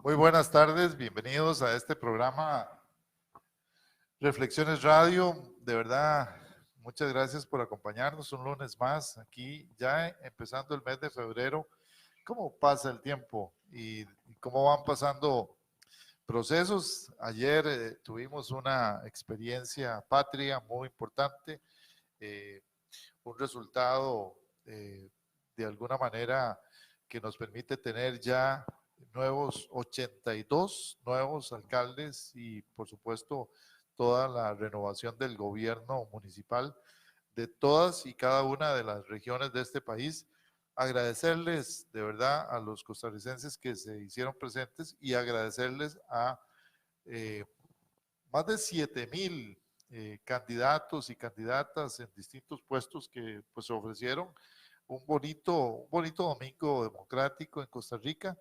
Muy buenas tardes, bienvenidos a este programa Reflexiones Radio. De verdad, muchas gracias por acompañarnos un lunes más aquí, ya empezando el mes de febrero. ¿Cómo pasa el tiempo y cómo van pasando procesos? Ayer tuvimos una experiencia patria muy importante, eh, un resultado de alguna manera que nos permite tener ya nuevos 82 nuevos alcaldes y por supuesto toda la renovación del gobierno municipal de todas y cada una de las regiones de este país. Agradecerles de verdad a los costarricenses que se hicieron presentes y agradecerles a eh, más de 7,000 candidatos y candidatas en distintos puestos que pues ofrecieron un bonito domingo democrático en Costa Rica,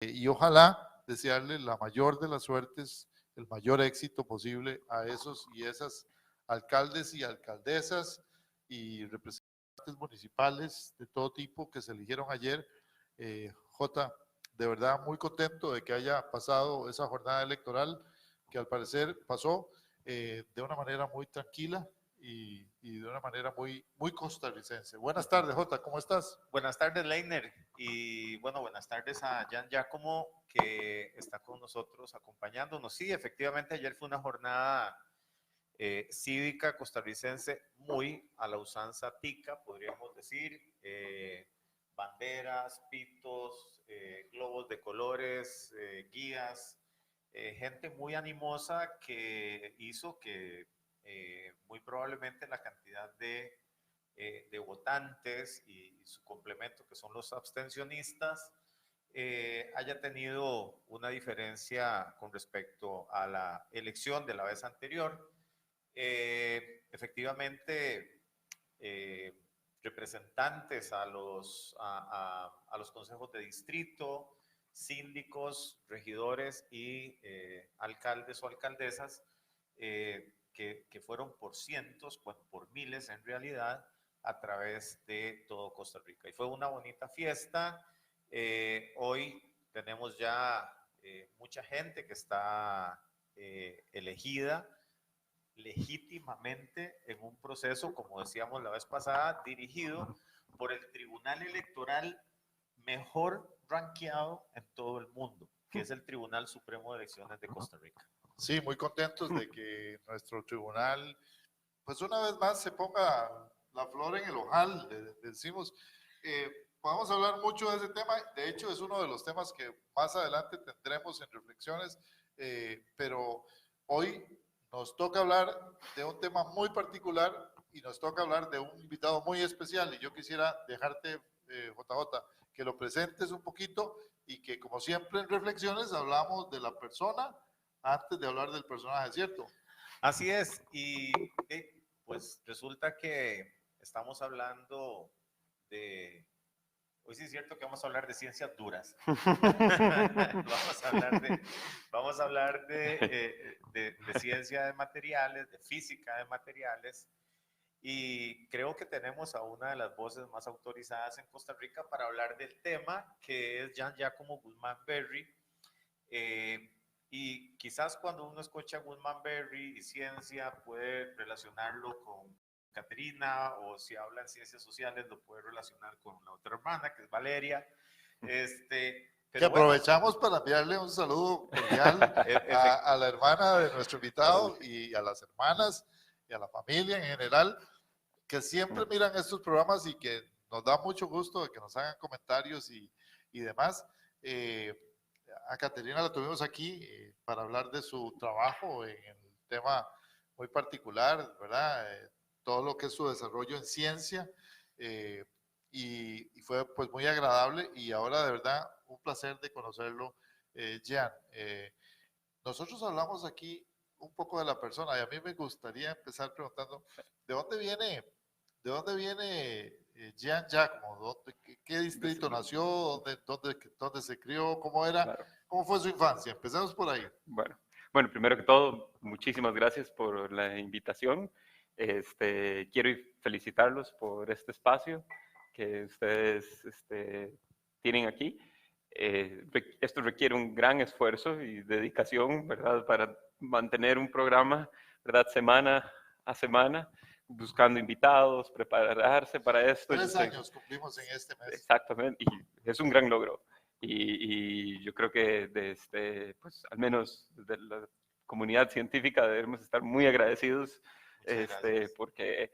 y ojalá desearle la mayor de las suertes, el mayor éxito posible a esos y esas alcaldes y alcaldesas y representantes municipales de todo tipo que se eligieron ayer. Jota, de verdad muy contento de que haya pasado esa jornada electoral que al parecer pasó de una manera muy tranquila y de una manera muy costarricense. Buenas tardes, Jota, ¿cómo estás? Buenas tardes, Leiner. Y bueno, buenas tardes a Jan Giacomo, que está con nosotros acompañándonos. Sí, efectivamente, ayer fue una jornada cívica costarricense muy a la usanza tica, podríamos decir. Banderas, pitos, globos de colores, guías, gente muy animosa que hizo que muy probablemente la cantidad de votantes y su complemento, que son los abstencionistas, haya tenido una diferencia con respecto a la elección de la vez anterior. Efectivamente, representantes a los consejos de distrito, síndicos, regidores y alcaldes o alcaldesas que fueron por cientos, bueno, por miles en realidad, a través de todo Costa Rica. Y fue una bonita fiesta. Hoy tenemos ya mucha gente que está elegida legítimamente en un proceso, como decíamos la vez pasada, dirigido por el Tribunal Electoral mejor rankeado en todo el mundo, que es el Tribunal Supremo de Elecciones de Costa Rica. Sí, muy contentos de que nuestro tribunal, pues una vez más se ponga la flor en el ojal, decimos. Podemos hablar mucho de ese tema, de hecho es uno de los temas que más adelante tendremos en reflexiones, pero hoy nos toca hablar de un tema muy particular y nos toca hablar de un invitado muy especial y yo quisiera dejarte, JJ, que lo presentes un poquito y que como siempre en reflexiones hablamos de la persona antes de hablar del personaje, ¿cierto? Así es, y pues resulta que estamos hablando de, hoy sí es cierto que vamos a hablar de ciencias duras. Vamos a hablar de ciencia de materiales, de física de materiales, y creo que tenemos a una de las voces más autorizadas en Costa Rica para hablar del tema, que es Jan Giacomo Guzmán Berry. Y quizás cuando uno escucha Guzmán Berry y ciencia puede relacionarlo con Caterina, o si habla en ciencias sociales lo puede relacionar con la otra hermana que es Valeria. Que Pero bueno, aprovechamos para enviarle un saludo cordial a la hermana de nuestro invitado y a las hermanas y a la familia en general, que siempre miran estos programas y que nos da mucho gusto de que nos hagan comentarios y demás. A Caterina la tuvimos aquí para hablar de su trabajo en el tema muy particular, ¿verdad? Todo lo que es su desarrollo en ciencia, eh, y fue pues muy agradable y ahora de verdad un placer de conocerlo, Jean. Nosotros hablamos aquí un poco de la persona y a mí me gustaría empezar preguntando, de dónde viene Jean Giacomo? ¿Qué distrito nació? ¿Dónde se crió? ¿Cómo era? Claro. ¿Cómo fue su infancia? Empecemos por ahí. Bueno, primero que todo, muchísimas gracias por la invitación. Quiero felicitarlos por este espacio que ustedes tienen aquí. esto requiere un gran esfuerzo y dedicación, ¿verdad? Para mantener un programa, ¿verdad? Semana a semana, buscando invitados, prepararse para esto. 3 años cumplimos en este mes. Exactamente, y es un gran logro. Y yo creo que pues, al menos de la comunidad científica debemos estar muy agradecidos porque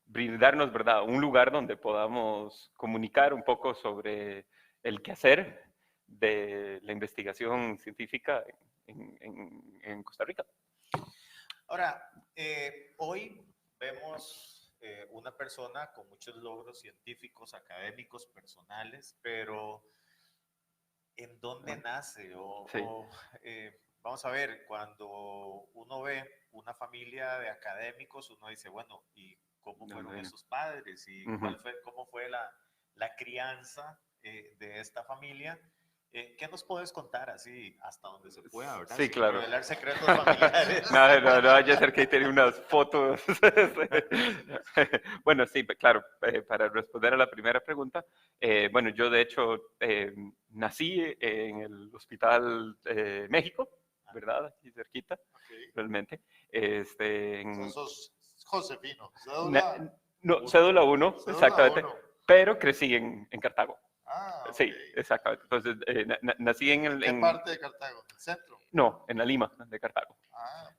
brindarnos, ¿verdad?, un lugar donde podamos comunicar un poco sobre el quehacer de la investigación científica en Costa Rica. Ahora, hoy vemos una persona con muchos logros científicos, académicos, personales, pero ¿en dónde nace? Sí. Vamos a ver, cuando uno ve una familia de académicos, uno dice, bueno, ¿y cómo fueron esos padres? ¿Y cómo fue la crianza de esta familia? ¿Qué nos puedes contar así hasta donde se pueda, verdad? Sí, claro. Revelar secretos familiares. No, vaya a ser que tiene unas fotos. Bueno, sí, claro, para responder a la primera pregunta, bueno, yo de hecho nací en el Hospital México, ¿verdad? Aquí cerquita, realmente. Sos Josefino, cédula 1, exactamente, pero crecí en Cartago. Ah, sí, exactamente. Entonces, nací ¿En qué parte de Cartago? ¿En el centro? No, en la Lima de Cartago.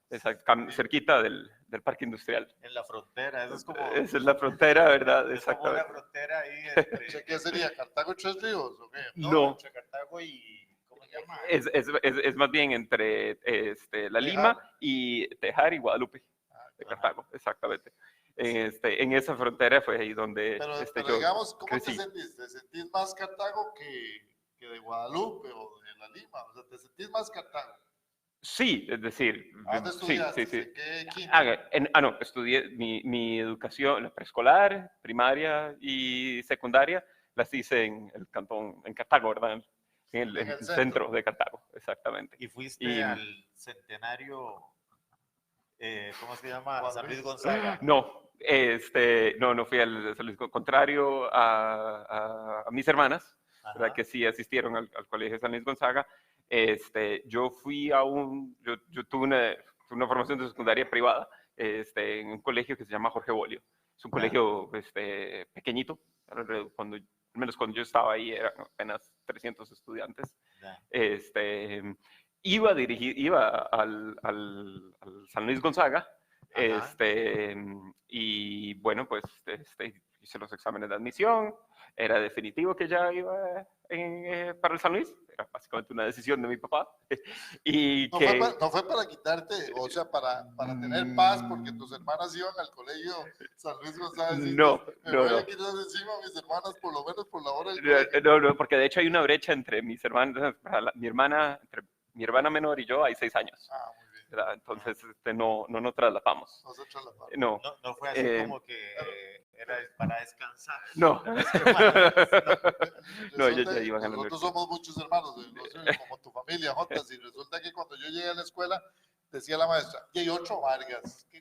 Exacto, cerquita del Parque Industrial. En la frontera, eso es como... Esa es la frontera, ¿verdad? Es como una frontera ahí. ¿Qué sería? ¿Cartago Tres Ríos o qué? No. Entre Cartago y... ¿Cómo se llama? Es más bien entre la Lima y Tejar y Guadalupe de Cartago, exactamente. En esa frontera fue ahí donde pero digamos, ¿cómo crecí? ¿Te sentís? ¿Te sentís más Cartago que de Guadalupe o de la Lima? O sea, ¿te sentís más Cartago? Sí, es decir... ¿Dónde estudiaste? Sí. ¿Qué no, estudié mi educación preescolar, primaria y secundaria, las hice en el cantón, en Cartago, ¿verdad? En el centro de Cartago, exactamente. ¿Y fuiste al centenario, cómo se llama? San Luis Gonzaga. No, no fui al San Luis, contrario a mis hermanas, ¿verdad? Que sí asistieron al Colegio San Luis Gonzaga. Yo fui yo tuve una formación de secundaria privada en un colegio que se llama Jorge Bolio. Es un colegio pequeñito, al menos cuando yo estaba ahí eran apenas 300 estudiantes. Iba al San Luis Gonzaga, y bueno, pues hice los exámenes de admisión, era definitivo que ya iba para el San Luis, era básicamente una decisión de mi papá. Y no fue para quitarte, o sea, para tener paz, porque tus hermanas iban al colegio San Luis Gonzaga. No. Voy a quitar encima a mis hermanas, por lo menos por la hora del colegio. No, porque de hecho hay una brecha entre mis hermanas, entre mi hermana menor y yo hay 6 años. Muy bien. ¿Verdad? Entonces no nos trasladamos. No fue así como que era para descansar. No. Ya iban a la nosotros somos muchos hermanos, como tu familia, Jotas, y resulta que cuando yo llegué a la escuela, decía la maestra, y hay 8 Vargas. Qué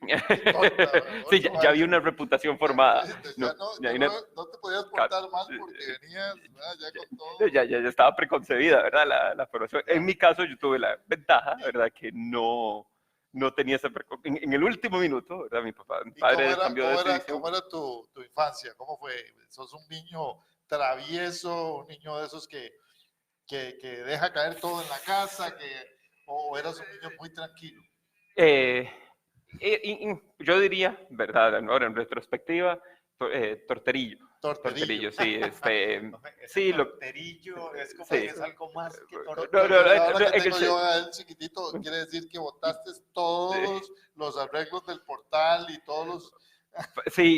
tonta, sí, ya había una reputación formada. No te podías portar mal porque venías ya con todo. Ya estaba preconcebida, ¿verdad? La formación. En mi caso, yo tuve la ventaja, ¿verdad? Que no tenía esa en el último minuto, ¿verdad? Mi padre cambió de decisión. ¿Cómo era tu infancia? ¿Cómo fue? ¿Sos un niño travieso, un niño de esos que deja caer todo en la casa, o eras un niño muy tranquilo? Yo diría, ¿verdad? Ahora en retrospectiva, torterillo. Torterillo, sí. Sí, torterillo es como que es algo más que torterillo. Ahora que tengo yo a él chiquitito, quiere decir que botaste todos los arreglos del portal y todos los... Sí,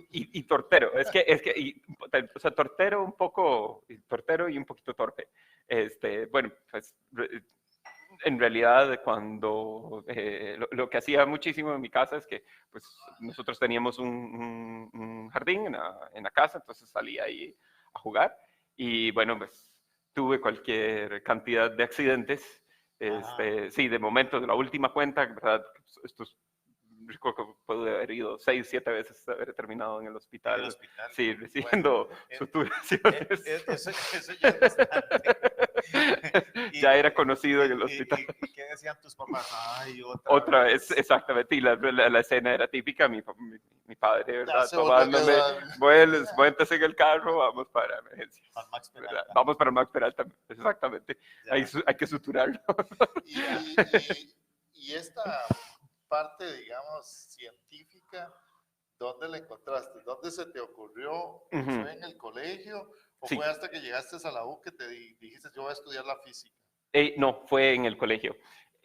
y tortero, o sea, tortero un poco, tortero y un poquito torpe. Bueno, pues en realidad cuando lo que hacía muchísimo en mi casa es que pues nosotros teníamos un jardín en la casa, entonces salía ahí a jugar y bueno, pues tuve cualquier cantidad de accidentes. Sí, de momento, de la última cuenta, ¿verdad? Esto es recuerdo que pude haber ido 6, 7 veces, haber terminado en el hospital. En el hospital. Sí, recibiendo suturaciones. Eso ya es bastante. Ya era conocido en el hospital. ¿Y qué decían tus papás? Ay, Otra vez, exactamente. Y la escena era típica. Mi padre, ¿verdad? Tomándome, muéntese en el carro, vamos para emergencias. Vamos para Max Peralta, exactamente. Hay que suturarlo. Y esta parte, digamos, científica, ¿dónde la encontraste? ¿Dónde se te ocurrió? ¿Fue en el colegio? ¿O fue hasta que llegaste a la U que te dijiste, yo voy a estudiar la física? No, fue en el colegio.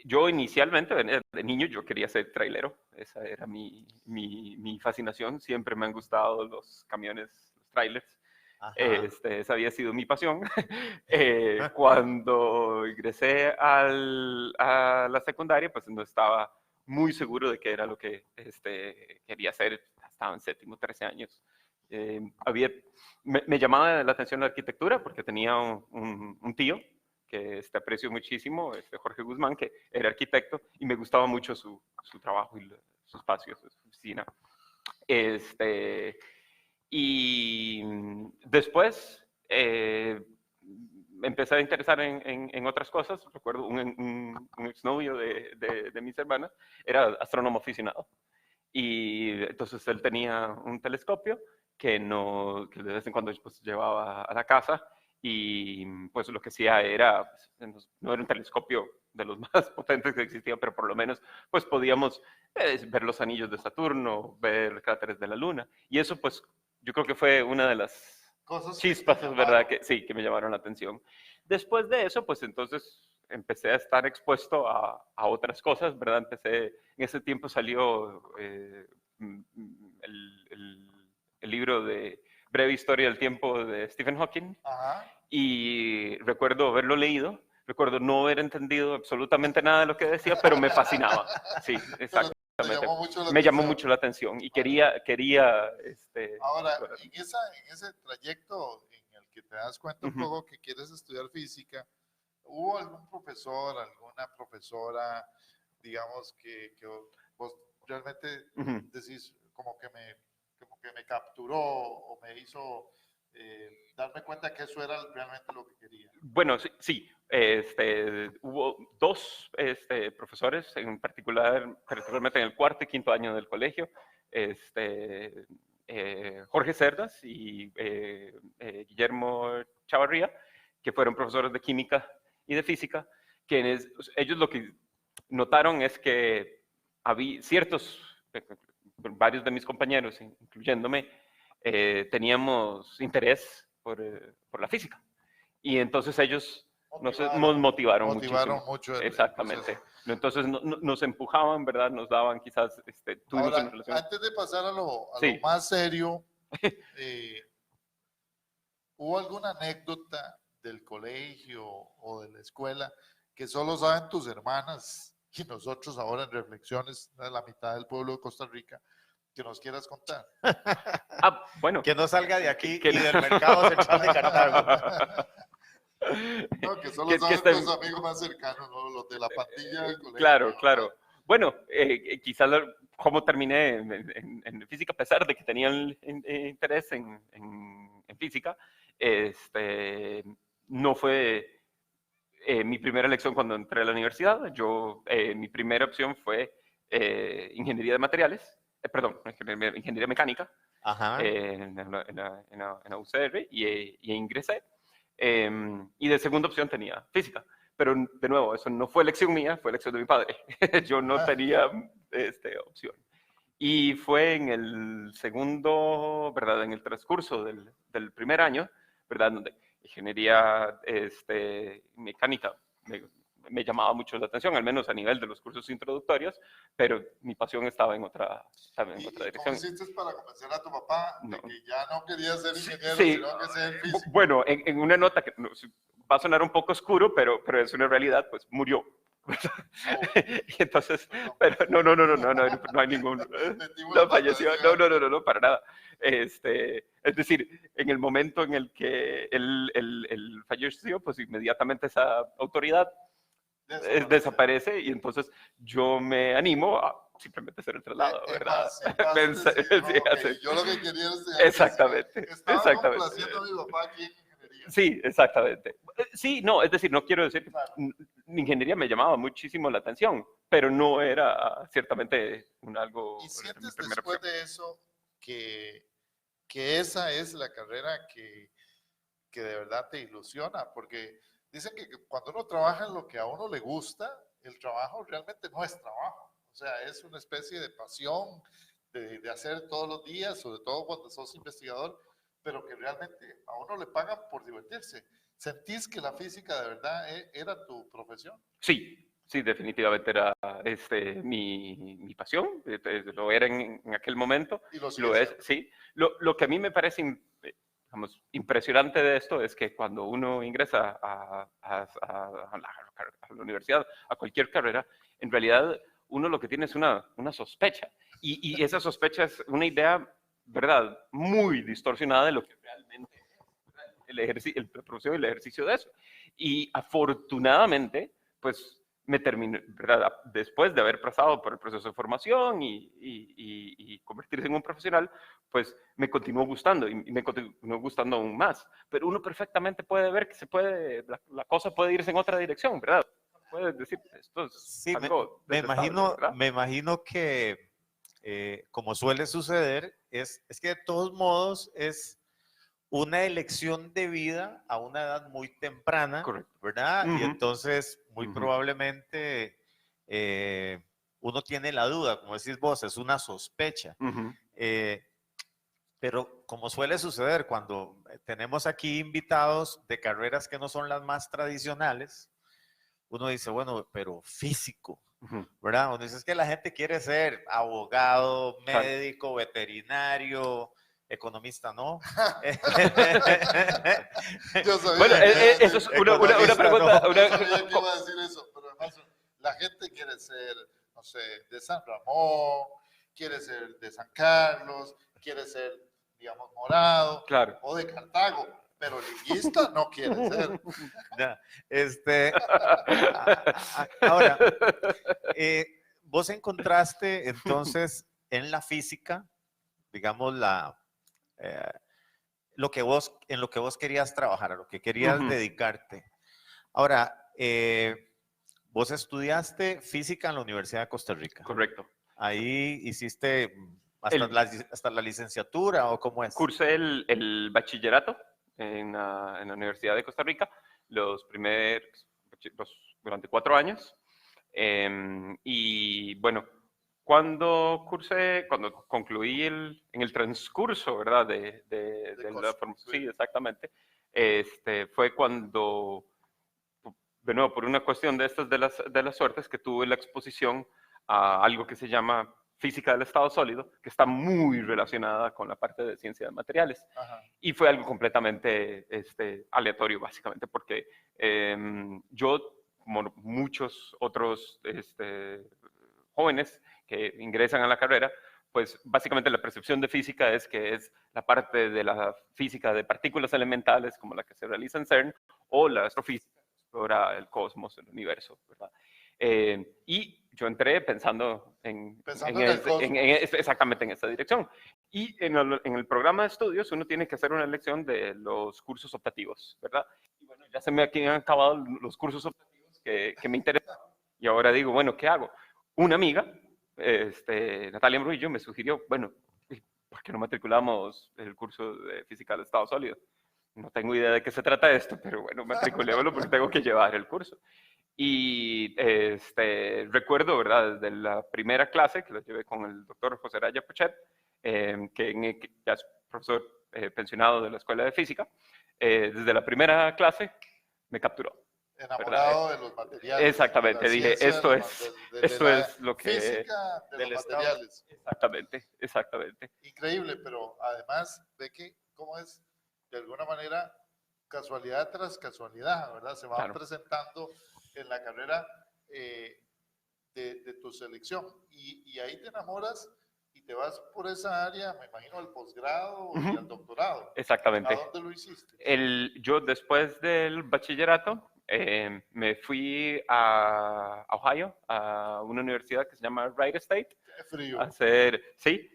Yo inicialmente, de niño, yo quería ser trailero. Esa era mi fascinación. Siempre me han gustado los camiones, los trailers. Esa había sido mi pasión. Cuando ingresé a la secundaria, pues no estaba muy seguro de qué era lo que quería hacer. Estaba en séptimo, 13 años. Me llamaba la atención la arquitectura porque tenía un tío que aprecio muchísimo, Jorge Guzmán, que era arquitecto, y me gustaba mucho su trabajo y su espacio, su oficina. Y después me empecé a interesar en otras cosas. Recuerdo un exnovio de mis hermanas, era astrónomo aficionado. Y entonces él tenía un telescopio que de vez en cuando pues, llevaba a la casa, y pues lo que hacía era, pues, no era un telescopio de los más potentes que existían, pero por lo menos pues podíamos ver los anillos de Saturno, ver cráteres de la Luna, y eso pues yo creo que fue una de las chispas, ¿verdad? Que sí, que me llamaron la atención. Después de eso, pues entonces empecé a estar expuesto a otras cosas, ¿verdad? En ese tiempo salió el libro de Breve Historia del Tiempo de Stephen Hawking. Y recuerdo haberlo leído, recuerdo no haber entendido absolutamente nada de lo que decía, pero me fascinaba. Sí, exactamente. Me llamó mucho la atención y quería Ahora, en ese trayecto en el que te das cuenta un poco que quieres estudiar física, ¿hubo algún profesor, alguna profesora, digamos, que vos realmente decís como que me capturó o me hizo darme cuenta que eso era realmente lo que quería? Bueno, sí. Hubo 2 profesores, en particularmente en el cuarto y quinto año del colegio, Jorge Cerdas y Guillermo Chavarría, que fueron profesores de química y de física, quienes ellos lo que notaron es que había varios de mis compañeros, incluyéndome, teníamos interés por la física. Y entonces ellos nos motivaron muchísimo. Exactamente. Entonces nos empujaban, ¿verdad? Nos daban quizás... Ahora, antes de pasar a lo más serio, ¿hubo alguna anécdota del colegio o de la escuela que solo saben tus hermanas y nosotros ahora en Reflexiones, de la mitad del pueblo de Costa Rica, que nos quieras contar? Bueno. Que no salga de aquí y del mercado central de Cartago. No, que solo saben tus amigos más cercanos, ¿no? Los de la pandilla del colegio. Claro. Bueno, quizás cómo terminé en física, a pesar de que tenía interés en física, no fue mi primera elección cuando entré a la universidad. Mi primera opción fue ingeniería de materiales, ingeniería mecánica, en la UCR, y ingresé. Y de segunda opción tenía física. Pero de nuevo, eso no fue elección mía, fue elección de mi padre. Yo no tenía opción. Y fue en el segundo, ¿verdad? En el transcurso del primer año, ¿verdad? Donde ingeniería mecánica me llamaba mucho la atención, al menos a nivel de los cursos introductorios, pero mi pasión estaba en otra dirección. ¿Cómo hiciste para convencer a tu papá de que ya no quería ser ingeniero, sino que ser físico? Bueno, en una nota que va a sonar un poco oscuro, pero es una realidad, pues murió. Entonces, pero no hay ningún, no falleció, no, para nada. Es decir, en el momento en el que él falleció, pues inmediatamente esa autoridad desaparece, y entonces yo me animo simplemente hacer el traslado, Es ¿verdad? más, es más sencillo, Sí, ok, así. yo lo que quería es Exactamente, estaba exactamente. complaciendo a mi papá aquí en ingeniería. Sí, exactamente. Sí, no, es decir, no quiero decir que Claro. ingeniería me llamaba muchísimo la atención, pero no era ciertamente algo ¿Y mi sientes primera después opción. de eso que esa es la carrera que de verdad te ilusiona? Porque dicen que cuando uno trabaja en lo que a uno le gusta, el trabajo realmente no es trabajo. O sea, es una especie de pasión de hacer todos los días, sobre todo cuando sos investigador, pero que realmente a uno le pagan por divertirse. ¿Sentís que la física de verdad era tu profesión? Sí, sí, definitivamente era mi pasión, lo era en aquel momento, Y lo sigue lo es, siendo. sí. Lo que a mí me parece digamos, impresionante de esto es que cuando uno ingresa a la universidad, a cualquier carrera, en realidad uno lo que tiene es una sospecha. Y esa sospecha es una idea, ¿verdad?, muy distorsionada de lo que realmente es la producción y el ejercicio de eso. Y afortunadamente, pues me terminé, ¿verdad?, después de haber pasado por el proceso de formación y convertirse en un profesional, pues me continuó gustando y me continuó gustando aún más. Pero uno perfectamente puede ver que la cosa puede irse en otra dirección, ¿verdad? Puedes decir, esto es Sí, algo detestable, ¿verdad? me imagino que como suele suceder, es que de todos modos es una elección de vida a una edad muy temprana, Correcto. ¿verdad? Y Ujú, entonces muy ujú, probablemente uno tiene la duda, como decís vos, es una sospecha. ujú. Eh, pero como suele suceder cuando tenemos aquí invitados de carreras que no son las más tradicionales, uno dice, bueno, pero físico, Ujú, ¿verdad? Uno dice, es que la gente quiere ser abogado, claro. médico, veterinario, economista, ¿no. Yo Bueno, sabía que iba a eso decir es una economista, pregunta. no. Yo sabía que iba a decir eso, pero además la gente quiere ser, no sé, de San Ramón, quiere ser de San Carlos, quiere ser, digamos, Morado Claro. o de Cartago, pero liguista no quiere ser. No, ahora, vos encontraste entonces en la física, digamos, eh, en lo que vos querías trabajar, a lo que querías Ujú, dedicarte. Ahora, vos estudiaste física en la Universidad de Costa Rica. correcto. Ahí hiciste El, hasta la licenciatura o cómo es. Cursé el bachillerato en la Universidad de Costa Rica, durante 4 años. Y bueno, cuando concluí en el transcurso, ¿verdad? De De la cosas. formación, sí, exactamente, fue cuando, de nuevo, por una cuestión de estas de las suertes, que tuve la exposición a algo que se llama física del estado sólido, que está muy relacionada con la parte de ciencia de materiales. Ajá. Y fue algo completamente aleatorio, básicamente, porque yo, como muchos otros jóvenes que ingresan a la carrera, pues básicamente la percepción de física es que es la parte de la física de partículas elementales, como la que se realiza en CERN, o la astrofísica, que explora el cosmos, el universo, ¿verdad? Y yo entré pensando Pensando en el cosmos. exactamente en esa dirección. Y en el programa de estudios uno tiene que hacer una elección de los cursos optativos, ¿verdad? Y bueno, ya se me han acabado los cursos optativos que me interesaban. Y ahora digo, bueno, ¿qué hago? Una amiga, Natalia Murillo, me sugirió, bueno, ¿por qué no matriculamos el curso de física del estado sólido? No tengo idea de qué se trata esto, pero bueno, matriculémoslo porque tengo que llevar el curso. Y recuerdo, ¿verdad?, desde la primera clase que lo llevé con el doctor José Raya Pochet, que ya es profesor pensionado de la Escuela de Física, desde la primera clase me capturó, ¿verdad? Enamorado de los materiales, de la Exactamente, dije, ciencia, de esto la es lo que... física de los Del estado. materiales. Exactamente, exactamente. Increíble, pero además ve que cómo es de alguna manera casualidad tras casualidad, ¿verdad? Se van Claro. presentando en la carrera de tu selección y ahí te enamoras y te vas por esa área, me imagino, al posgrado y al doctorado. ¿A Exactamente. dónde lo hiciste? Yo después del bachillerato me fui a Ohio, a una universidad que se llama Wright State. Qué frío. A hacer, sí,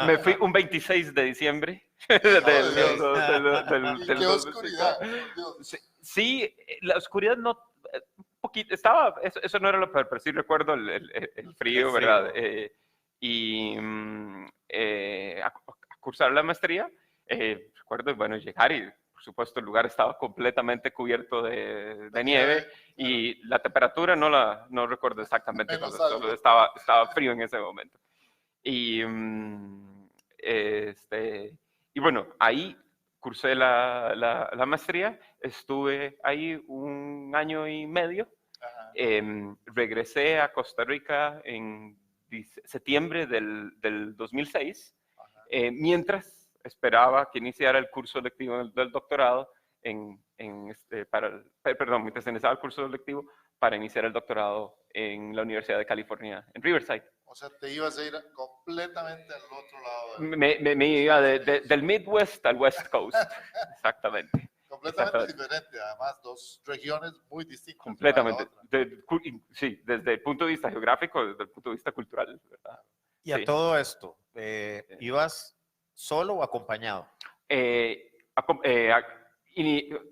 me fui un 26 de diciembre Oh, del, Dios. Y qué 2005. oscuridad, por Dios. Sí, sí, la oscuridad no, un poquito, eso no era lo peor, pero sí recuerdo el frío, ¿verdad? Y a cursar la maestría, recuerdo, bueno, llegar y, por supuesto, el lugar estaba completamente cubierto de nieve y la temperatura no recuerdo exactamente, solo estaba frío en ese momento. Y, y bueno, ahí cursé la maestría, estuve ahí un año y medio, regresé a Costa Rica en septiembre del 2006, mientras esperaba que iniciara el curso lectivo del doctorado, mientras iniciaba el curso lectivo para iniciar el doctorado en la Universidad de California, en Riverside. O sea, te ibas a ir completamente al otro lado. Me iba del Midwest al West Coast, exactamente. Completamente diferente, además, dos regiones muy distintas. Completamente. Sí, desde el punto de vista geográfico, desde el punto de vista cultural, ¿verdad? Y a todo esto, ¿ibas solo o acompañado?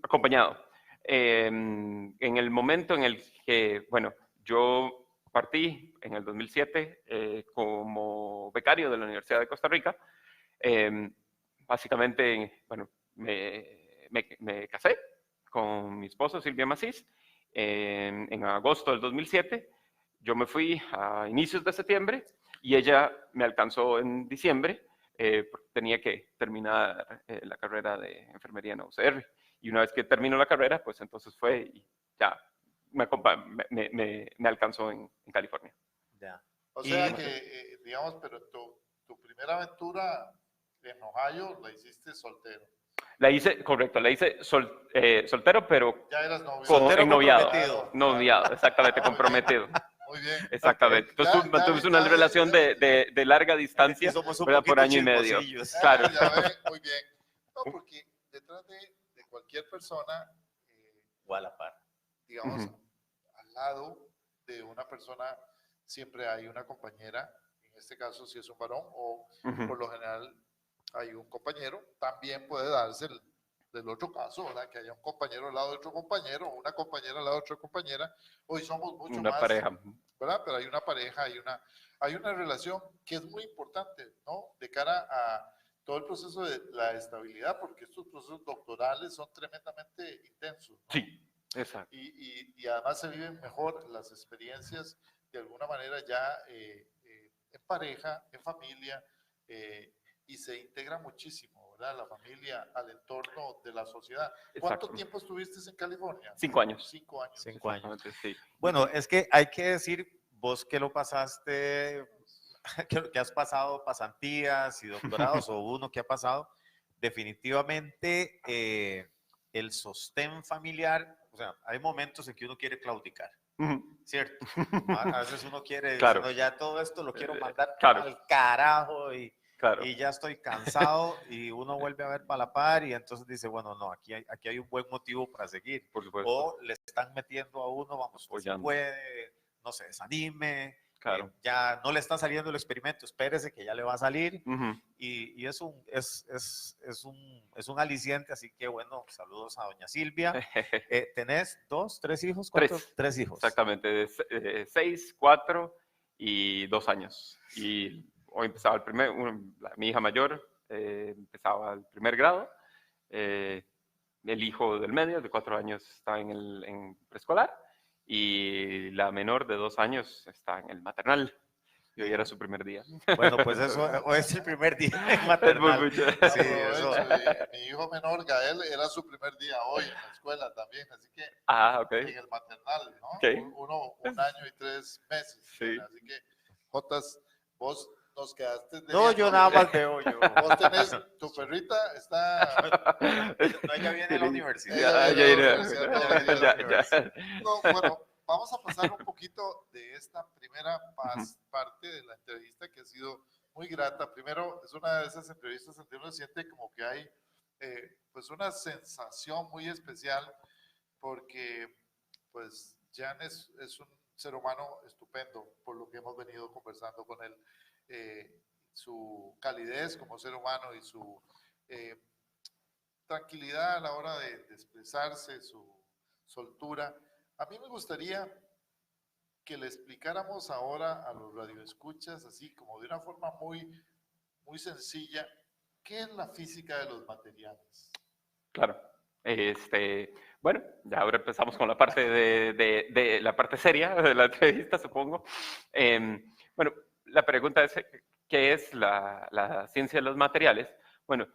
Acompañado. En el momento en el que, bueno, yo partí en el 2007 como becario de la Universidad de Costa Rica. Básicamente, bueno, me casé con mi esposa Silvia Macís en agosto del 2007. Yo me fui a inicios de septiembre y ella me alcanzó en diciembre porque tenía que terminar la carrera de enfermería en UCR. Y una vez que terminó la carrera, pues entonces fue y ya me alcanzó en California. Ya. O sea que, digamos, pero tu primera aventura en Ohio la hiciste soltero. La hice, correcto, la hice soltero, pero ya eras novio. Soltero comprometido. Noviado, exactamente, comprometido. Muy bien. Exactamente. Okay. Entonces mantuvimos una relación de larga distancia por año y medio. Claro. Muy bien. No, porque detrás de cualquier persona, o a la par, digamos, al lado de una persona siempre hay una compañera, en este caso si es un varón, o por lo general hay un compañero, también puede darse del otro caso, ¿verdad? Que haya un compañero al lado de otro compañero, o una compañera al lado de otra compañera. Hoy somos mucho una más, pareja, ¿verdad? Pero hay una pareja, hay una relación que es muy importante, ¿no? De cara a todo el proceso de la estabilidad, porque estos procesos doctorales son tremendamente intensos, ¿no? Sí, exacto. Y además se viven mejor las experiencias de alguna manera ya en pareja, en familia, y se integra muchísimo, ¿verdad? La familia al entorno de la sociedad. ¿Cuánto Exacto. tiempo estuviste en California? 5 años. 5 años. 5 años. Sí. Bueno, es que hay que decir, vos que lo pasaste, que has pasado pasantías y doctorados, o uno que ha pasado, definitivamente el sostén familiar, o sea, hay momentos en que uno quiere claudicar, ¿cierto? A veces uno quiere decir, no, ya todo esto lo quiero mandar al carajo y ya estoy cansado, y uno vuelve a ver para la par y entonces dice, bueno, no, aquí hay un buen motivo para seguir. Por supuesto. O le están metiendo a uno, vamos, pues, puede, no se desanime, ya no le está saliendo el experimento, espérese que ya le va a salir, y es un aliciente, así que bueno, saludos a doña Silvia. ¿Tenés 2, 3 hijos? ¿Cuántos? 3 hijos. Exactamente, 6, 4 y 2 años. Y hoy empezaba mi hija mayor empezaba el primer grado, el hijo del medio de 4 años está en preescolar, y la menor de 2 años está en el maternal. Y hoy era su primer día. Bueno, pues eso, hoy es el primer día en maternal. Sí, eso. Mi hijo menor, Gael, era su primer día hoy en la escuela también, así que en el maternal, ¿no? Okay. Un año y 3 meses. Sí. Así que, Jotas, vos nos quedaste de... No, yo nada más veo yo. Vos tenés, tu perrita está... No, ella viene a la universidad. Ya. No, bueno, vamos a pasar un poquito de esta primera parte de la entrevista que ha sido muy grata. Primero, es una de esas entrevistas en que uno siente como que hay pues una sensación muy especial porque pues Jan es un ser humano estupendo, por lo que hemos venido conversando con él. Su calidez como ser humano y su tranquilidad a la hora de expresarse, su soltura. A mí me gustaría que le explicáramos ahora a los radioescuchas, así como de una forma muy sencilla, ¿qué es la física de los materiales? Claro. Bueno, ya ahora empezamos con la parte de la parte seria de la entrevista, supongo. Bueno, la pregunta es, ¿qué es la ciencia de los materiales? Bueno,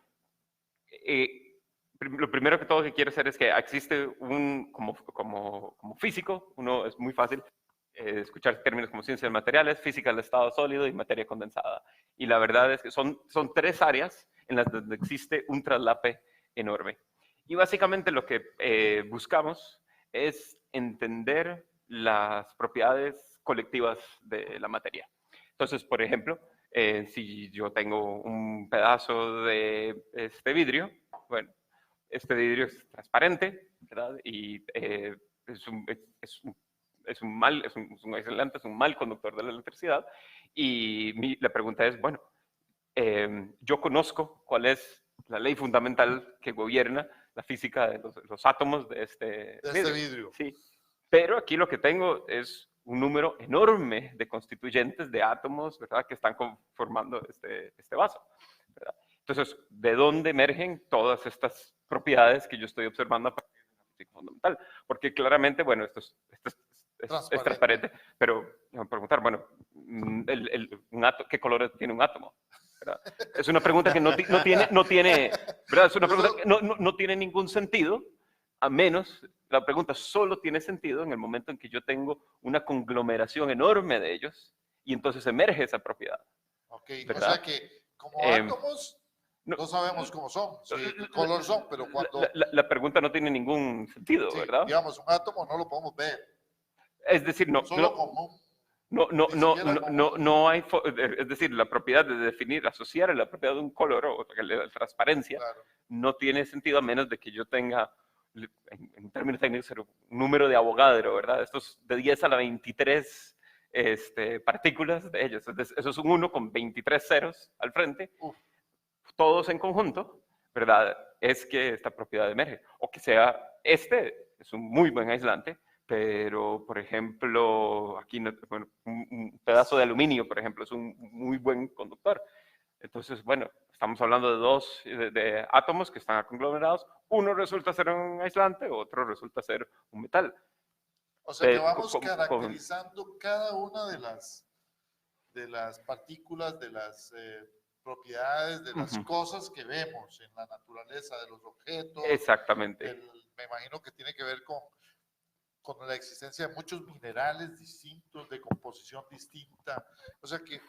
lo primero que todo que quiero hacer es que existe como físico, uno es muy fácil escuchar términos como ciencia de materiales, física del estado sólido y materia condensada. Y la verdad es que son tres áreas en las donde existe un traslape enorme. Y básicamente lo que buscamos es entender las propiedades colectivas de la materia. Entonces, por ejemplo, si yo tengo un pedazo de vidrio, bueno, este vidrio es transparente, ¿verdad? Y es un aislante, es un mal conductor de la electricidad. Y la pregunta es, bueno, yo conozco cuál es la ley fundamental que gobierna la física de los átomos de este vidrio. Sí, pero aquí lo que tengo es un número enorme de constituyentes de átomos, ¿verdad?, que están conformando este vaso, ¿verdad? Entonces, ¿de dónde emergen todas estas propiedades que yo estoy observando a partir de la física fundamental? Porque claramente, bueno, esto es transparente, pero me voy a preguntar, bueno, ¿qué color tiene un átomo? ¿Verdad? Es una pregunta que no tiene, ¿verdad? Es una pregunta que no tiene ningún sentido, a menos, la pregunta solo tiene sentido en el momento en que yo tengo una conglomeración enorme de ellos y entonces emerge esa propiedad. Ok, ¿verdad? o sea que como átomos no sabemos cómo son, qué color son, pero cuando... La pregunta no tiene ningún sentido, sí, ¿verdad? digamos, un átomo no lo podemos ver. Es decir, Solo como... No hay, es decir, la propiedad de definir, asociar la propiedad de un color o la transparencia, claro, no tiene sentido a menos de que yo tenga, en términos técnicos, un número de Avogadro, ¿verdad? Estos de 10 a la 23 partículas de ellos. Eso es un 1 con 23 ceros al frente. Todos en conjunto, ¿verdad? Es que esta propiedad emerge. O que sea, es un muy buen aislante, pero, por ejemplo, aquí, bueno, un pedazo de aluminio, por ejemplo, es un muy buen conductor. Entonces, bueno, estamos hablando de dos de átomos que están conglomerados. Uno resulta ser un aislante, otro resulta ser un metal. O sea que vamos caracterizando cada una de las partículas, de las propiedades, de las cosas que vemos en la naturaleza, de los objetos. Exactamente. Me imagino que tiene que ver con la existencia de muchos minerales distintos, de composición distinta. O sea que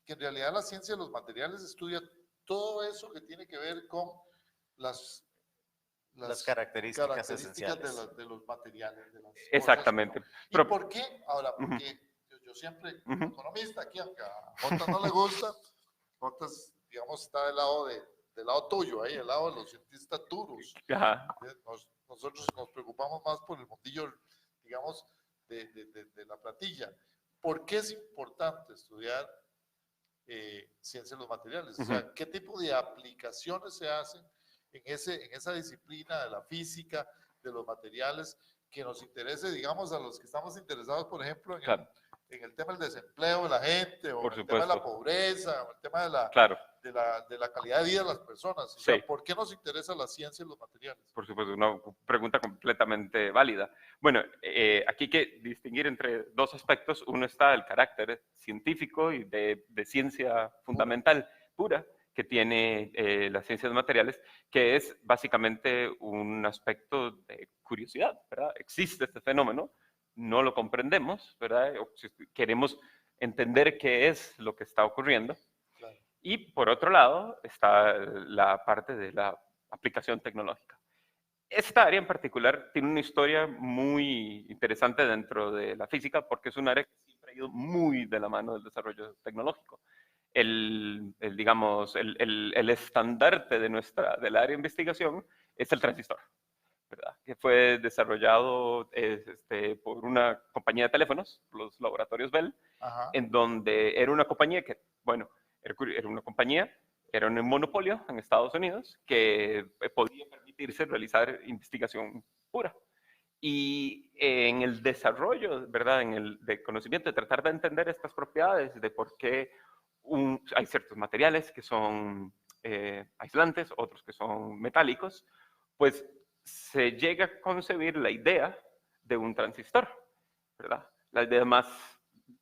en realidad la ciencia de los materiales estudia todo eso que tiene que ver con las características esenciales de los materiales. De las exactamente. Cosas, ¿no? ¿Y por qué? Ahora, porque yo siempre, como economista, aquí, aunque a Jota no le gusta, Jota, digamos, está del lado tuyo, ahí, del lado de los cientistas duros. Nosotros nos preocupamos más por el mundillo, digamos, de la platilla. ¿Por qué es importante estudiar ciencia de los materiales? O sea, ¿qué tipo de aplicaciones se hacen en esa disciplina de la física, de los materiales, que nos interese, digamos, a los que estamos interesados, por ejemplo, en el tema del desempleo de la gente, o en el tema de la pobreza, o el tema de la calidad de vida de las personas? O sea, ¿por qué nos interesa la ciencia de los materiales? Por supuesto, una pregunta completamente válida. Bueno, aquí hay que distinguir entre dos aspectos. Uno está el carácter científico y de ciencia fundamental pura que tiene la ciencia de los materiales, que es básicamente un aspecto de curiosidad, ¿verdad? Existe este fenómeno, no lo comprendemos, ¿verdad? O si queremos entender qué es lo que está ocurriendo. Claro. Y por otro lado está la parte de la aplicación tecnológica. Esta área en particular tiene una historia muy interesante dentro de la física porque es un área que siempre ha ido muy de la mano del desarrollo tecnológico. Digamos, el estandarte del área de investigación es el transistor. ¿verdad? Que fue desarrollado por una compañía de teléfonos, los laboratorios Bell, Ajá. en donde era una compañía que, bueno, era una compañía, era un monopolio en Estados Unidos que podía permitirse realizar investigación pura. Y en el desarrollo, ¿verdad? En el de conocimiento, de tratar de entender estas propiedades, de por qué hay ciertos materiales que son aislantes, otros que son metálicos, pues se llega a concebir la idea de un transistor, ¿verdad? La idea más,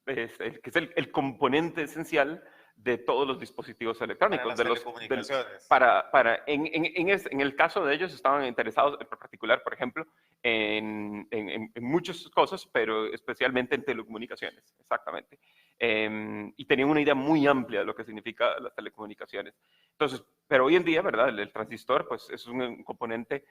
que es el componente esencial de todos los dispositivos electrónicos. Para las telecomunicaciones. En el caso de ellos estaban interesados en particular, por ejemplo, en muchas cosas, pero especialmente en telecomunicaciones, exactamente. Y tenían una idea muy amplia de lo que significa las telecomunicaciones. Entonces, pero hoy en día, ¿verdad? El transistor, pues, es un componente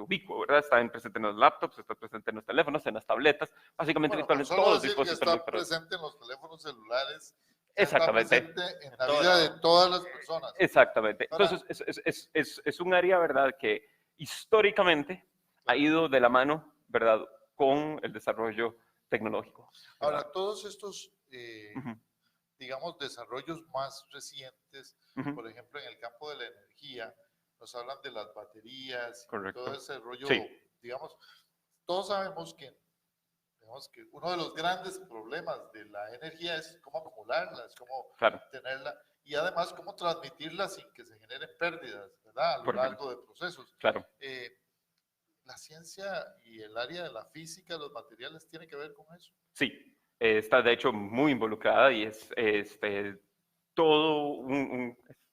ubicuo, ¿verdad? Está presente en los laptops, está presente en los teléfonos, en las tabletas, básicamente Bueno, virtualmente solo todos los decir que dispositivos está electrónicos. presente en los teléfonos celulares, ya está Exactamente. presente en la vida de todas las personas. Exactamente. Ahora, Entonces, es un área, ¿verdad?, que históricamente ha ido de la mano, ¿verdad?, con el desarrollo tecnológico. ¿verdad? ahora, todos estos, Ujú, digamos, desarrollos más recientes, ujú, por ejemplo, en el campo de la energía, nos hablan de las baterías, y correcto. todo ese rollo, Sí. digamos, todos sabemos que, digamos, que uno de los grandes problemas de la energía es cómo acumularla, es cómo Claro, tenerla, y además cómo transmitirla sin que se generen pérdidas, ¿verdad? A lo por ejemplo. largo de procesos. Claro. La ciencia y el área de la física, los materiales, tiene que ver con eso. Sí, está de hecho muy involucrada y es todo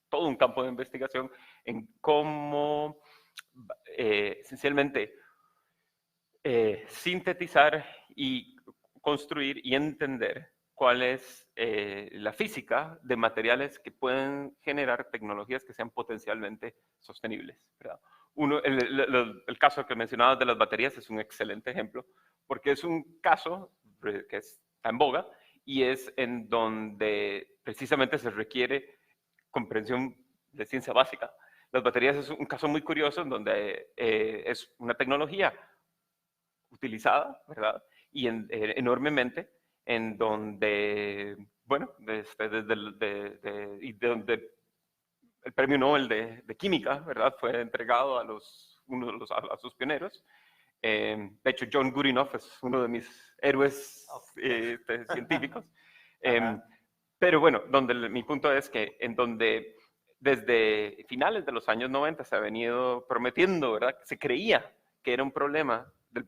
todo un campo de investigación en cómo esencialmente sintetizar y construir y entender cuál es la física de materiales que pueden generar tecnologías que sean potencialmente sostenibles, ¿verdad? El caso que mencionabas de las baterías es un excelente ejemplo, porque es un caso que está en boga y es en donde precisamente se requiere comprensión de ciencia básica. Las baterías es un caso muy curioso en donde es una tecnología utilizada, ¿verdad? Y enormemente, en donde, bueno, y de donde el premio Nobel de Química, ¿verdad? Fue entregado a a sus pioneros. De hecho, John Goodenough es uno de mis héroes científicos. Pero bueno, mi punto es que en donde desde finales de los años 90 se ha venido prometiendo, ¿verdad? Se creía que era un problema del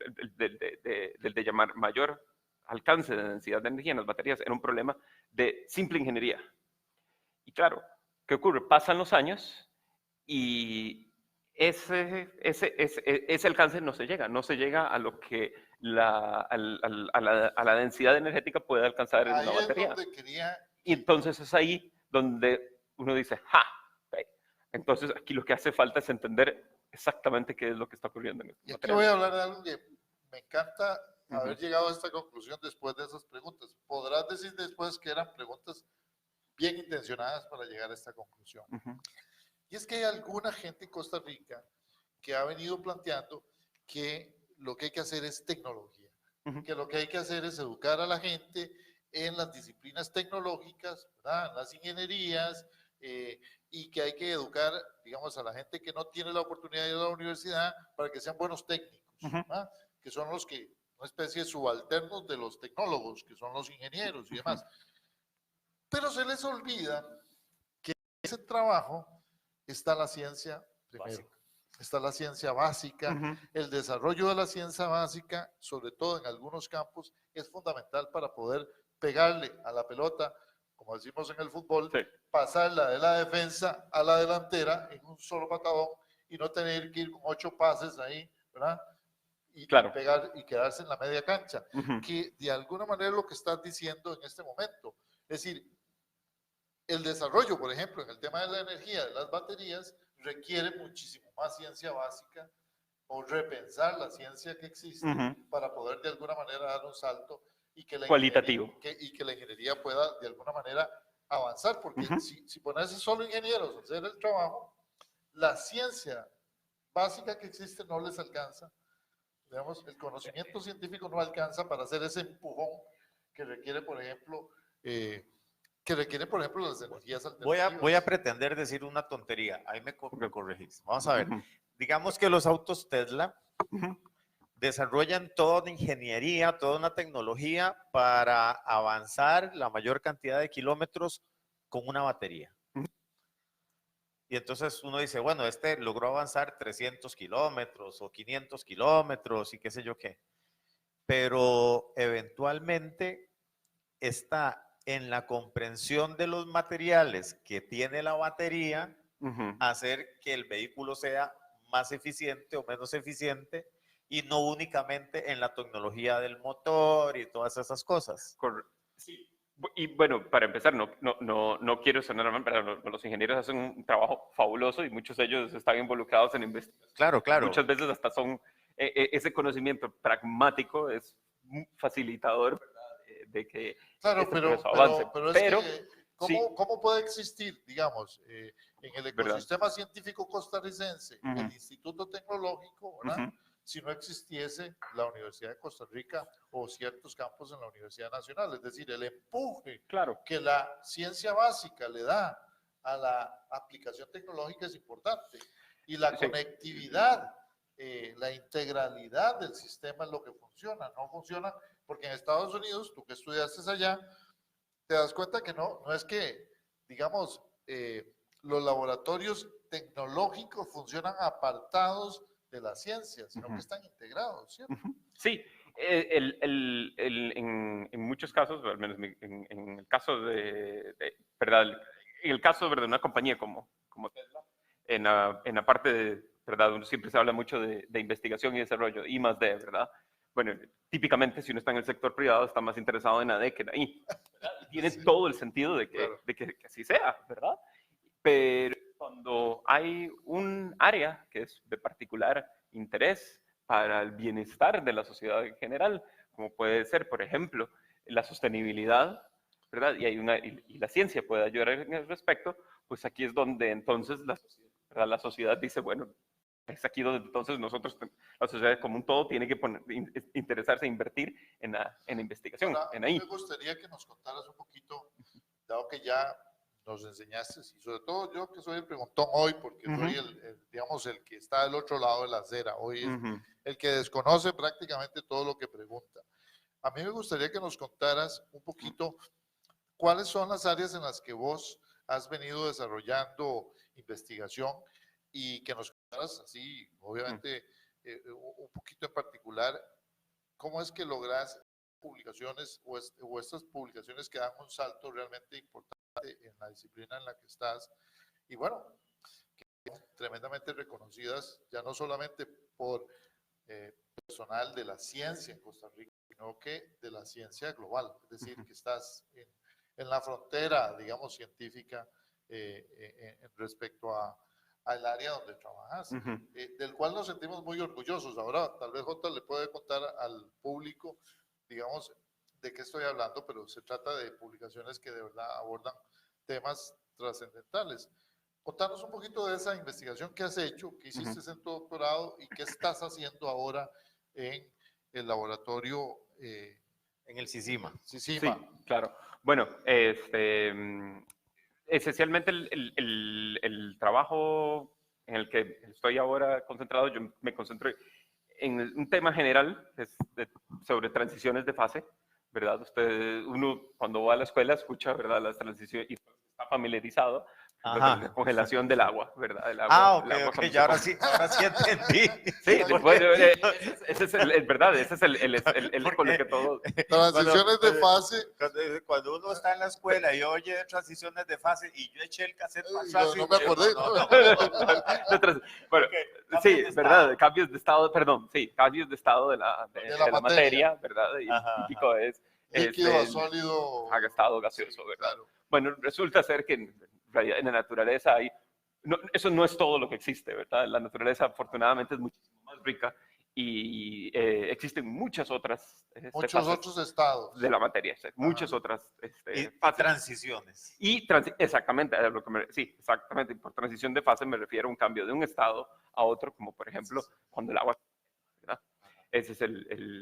de llamar mayor alcance de densidad de energía en las baterías, era un problema de simple ingeniería. Y claro, ¿qué ocurre? Pasan los años y ese alcance no se llega a lo que a la densidad energética puede alcanzar en Ahí una es batería. donde quería... Y entonces es ahí donde uno dice, ¡ja! Okay. Entonces aquí lo que hace falta es entender exactamente qué es lo que está ocurriendo en estos Y aquí voy materiales. a hablar de algo que me encanta haber Ujú. llegado a esta conclusión después de esas preguntas. Podrás decir después que eran preguntas bien intencionadas para llegar a esta conclusión. Ujú. Y es que hay alguna gente en Costa Rica que ha venido planteando que lo que hay que hacer es tecnología, Ujú. que lo que hay que hacer es educar a la gente en las disciplinas tecnológicas, ¿verdad? En las ingenierías, y que hay que educar, digamos, a la gente que no tiene la oportunidad de ir a la universidad para que sean buenos técnicos, Ujú. ¿verdad? Que son los que, una especie de subalternos de los tecnólogos, que son los ingenieros y demás. Pero se les olvida que en ese trabajo está la ciencia primero. Está la ciencia básica. Ujú. El desarrollo de la ciencia básica, sobre todo en algunos campos, es fundamental para poder pegarle a la pelota, como decimos en el fútbol, Sí. pasarla de la defensa a la delantera en un solo patadón y no tener que ir con 8 pases ahí, ¿verdad? Claro. Pegar y quedarse en la media cancha. Ujú. Que de alguna manera es lo que estás diciendo en este momento. Es decir, el desarrollo, por ejemplo, en el tema de la energía, de las baterías, requiere muchísimo más ciencia básica o repensar la ciencia que existe Ujú. para poder de alguna manera dar un salto y que la Cualitativo. ingeniería pueda de alguna manera avanzar, porque Ujú. si pones solo ingenieros a hacer el trabajo, la ciencia básica que existe no les alcanza. Digamos, el conocimiento científico no alcanza para hacer ese empujón que requiere, por ejemplo, las energías alternativas. Voy a pretender decir una tontería. Ahí me corregís. Vamos a ver. Digamos que los autos Tesla desarrollan toda una ingeniería, toda una tecnología para avanzar la mayor cantidad de kilómetros con una batería. Y entonces uno dice, bueno, este logró avanzar 300 kilómetros o 500 kilómetros y qué sé yo qué. Pero eventualmente está en la comprensión de los materiales que tiene la batería, hacer que el vehículo sea más eficiente o menos eficiente, y no únicamente en la tecnología del motor y todas esas cosas. Sí. Y bueno, para empezar, no quiero sonar mal, pero los ingenieros hacen un trabajo fabuloso y muchos de ellos están involucrados en investigación. Claro. Muchas veces hasta son, ese conocimiento pragmático es un facilitador, ¿verdad? De que claro, proceso avance. Pero es que, ¿cómo puede existir, digamos, en el ecosistema científico costarricense, el Instituto Tecnológico, ¿verdad? Si no existiese la Universidad de Costa Rica o ciertos campos en la Universidad Nacional? Es decir, el empuje que la ciencia básica le da a la aplicación tecnológica es importante. Y la conectividad, la integralidad del sistema es lo que funciona. No funciona porque en Estados Unidos, tú que estudiaste allá, te das cuenta que no es que, digamos, los laboratorios tecnológicos funcionan apartados de la ciencia, sino que están integrados, ¿cierto? Sí, en muchos casos, al menos en el caso ¿verdad? En el caso de una compañía como Tesla, en la parte de, ¿verdad? Uno siempre se habla mucho de investigación y desarrollo, I+D, ¿verdad? Bueno, típicamente si uno está en el sector privado está más interesado en AD que en I. Tiene todo el sentido de que así sea, ¿verdad? Pero cuando hay un área que es de particular interés para el bienestar de la sociedad en general, como puede ser, por ejemplo, la sostenibilidad, ¿verdad? Y la ciencia puede ayudar en ese respecto, pues aquí es donde entonces la sociedad dice, bueno, es aquí donde entonces nosotros, la sociedad como un todo, tiene que interesarse e invertir en la investigación, Ahora, en ahí. me gustaría que nos contaras un poquito, dado que ya nos enseñaste, y sobre todo yo que soy el preguntón hoy, porque soy digamos, el que está del otro lado de la acera, hoy es el que desconoce prácticamente todo lo que pregunta. A mí me gustaría que nos contaras un poquito cuáles son las áreas en las que vos has venido desarrollando investigación y que nos contaras así, obviamente, un poquito en particular, cómo es que logras publicaciones o estas publicaciones que dan un salto realmente importante en la disciplina en la que estás, y bueno, que son tremendamente reconocidas, ya no solamente por personal de la ciencia en Costa Rica, sino que de la ciencia global, es decir, que estás en la frontera, digamos, científica respecto al área donde trabajas, del cual nos sentimos muy orgullosos. Ahora, tal vez Jota le puede contar al público, digamos, de qué estoy hablando, pero se trata de publicaciones que de verdad abordan temas trascendentales. Contanos un poquito de esa investigación que has hecho, que hiciste en tu doctorado y qué estás haciendo ahora en el laboratorio. En el CICIMA. Sí, claro. Bueno, esencialmente el trabajo en el que estoy ahora concentrado, yo me concentro en un tema general sobre transiciones de fase, ¿verdad? Uno cuando va a la escuela escucha, ¿verdad? Las transiciones y está familiarizado. La congelación del agua, ¿verdad? El agua, ok, ya ahora sí entendí. Sí, bueno, ese es ¿verdad? Ese es el con el que todo... Transiciones de fase. Cuando uno está en la escuela y oye transiciones de fase y yo eché el cassette más fácil. No me acordé. Bueno, sí, ¿verdad? Cambios de estado, perdón, sí, cambios de estado de la materia, ¿verdad? Y el típico es... líquido, sólido. A estado gaseoso, ¿verdad? Claro. Bueno, resulta ser que en la naturaleza eso no es todo lo que existe, ¿verdad? La naturaleza afortunadamente es muchísimo más rica y existen muchas otras Muchos fases otros estados. de la materia, muchas otras fases. Transiciones. Exactamente, a lo que sí, exactamente. Por transición de fase me refiero a un cambio de un estado a otro, como por ejemplo cuando el agua, ¿verdad? Ese es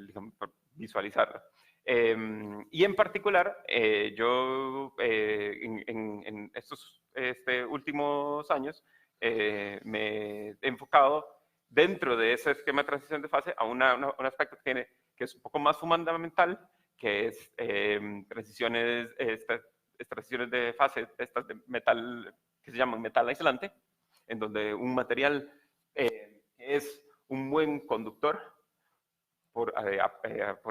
digamos, por visualizarlo. Y en particular, yo en estos últimos años me he enfocado dentro de ese esquema de transición de fase a un aspecto que es un poco más fundamental, que es transiciones de fase, estas de metal, que se llaman metal aislante, en donde un material es un buen conductor por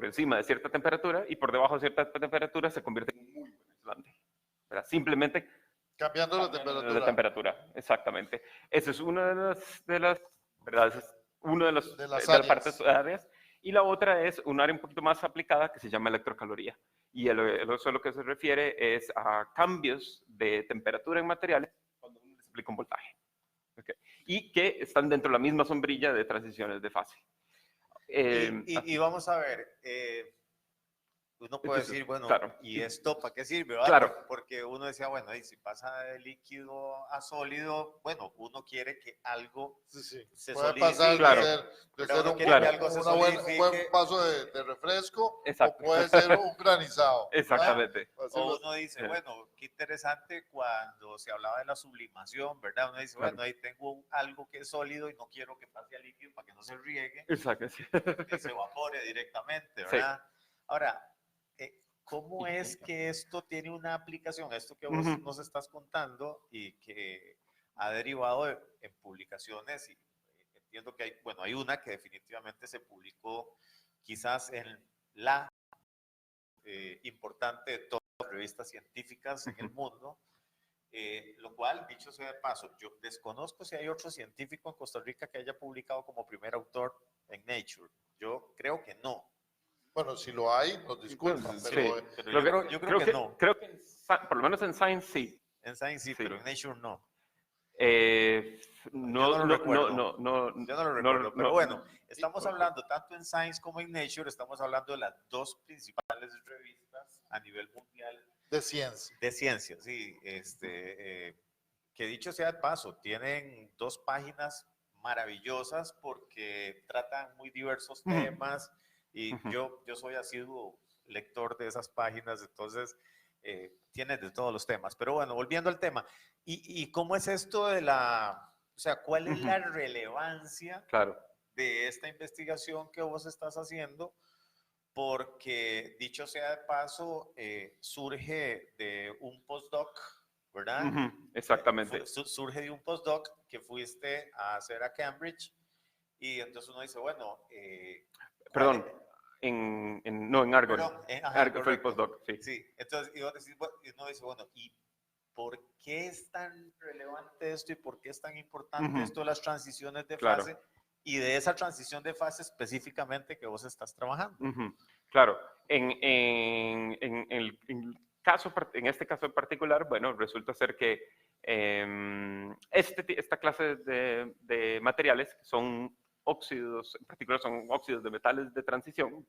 encima de cierta temperatura y por debajo de cierta temperatura se convierte en un muy buen aislante. ¿Verdad? Simplemente cambiando la temperatura. La temperatura, exactamente. Esa es una ¿verdad? Esa es una de las partes áreas. Y la otra es un área un poquito más aplicada que se llama electrocaloría. Y eso a lo que se refiere es a cambios de temperatura en materiales cuando uno les aplica un voltaje. ¿Okay? Y que están dentro de la misma sombrilla de transiciones de fase. Y vamos a ver, uno puede decir, bueno, claro, ¿y esto para qué sirve? ¿Verdad? Claro. Porque uno decía, bueno, y si pasa de líquido a sólido, bueno, uno quiere que algo se puede solidifique. pasar claro. de ser un buen vaso de refresco. Exacto. O puede ser un granizado. Exactamente. O uno dice, bueno, qué interesante cuando se hablaba de la sublimación, ¿verdad? Uno dice, bueno, ahí tengo algo que es sólido y no quiero que pase a líquido para que no se riegue. Exacto. Que se evapore directamente, ¿verdad? Sí. Ahora, ¿cómo es que esto tiene una aplicación, esto que vos nos estás contando y que ha derivado en publicaciones? Y entiendo que hay una que definitivamente se publicó quizás en la importante de todas las revistas científicas en el mundo, lo cual, dicho sea de paso, yo desconozco si hay otro científico en Costa Rica que haya publicado como primer autor en Nature. Yo creo que no. Bueno, si lo hay, nos disculpan, pero yo creo que no. Creo que por lo menos en Science sí. En Science sí, pero en Nature no. No lo recuerdo. Yo no lo recuerdo, pero bueno, estamos hablando tanto en Science como en Nature, estamos hablando de las dos principales revistas a nivel mundial de ciencia. De ciencia, sí. Que dicho sea de paso, tienen 2 páginas maravillosas porque tratan muy diversos temas y yo soy asiduo lector de esas páginas, entonces tienen de todos los temas. Pero bueno, volviendo al tema, ¿y cómo es esto de o sea, cuál es la relevancia de esta investigación que vos estás haciendo? Porque, dicho sea de paso, surge de un postdoc, ¿verdad? Exactamente. Surge de un postdoc que fuiste a hacer a Cambridge y entonces uno dice, bueno... Perdón, no, en Argonne. Argonne fue el postdoc, sí. Sí, entonces uno dice, bueno, ¿y por qué es tan relevante esto y por qué es tan importante esto de las transiciones de fase? Y de esa transición de fase específicamente que vos estás trabajando. Claro, en este caso en particular, bueno, resulta ser que esta clase de materiales son óxidos, en particular son óxidos de metales de transición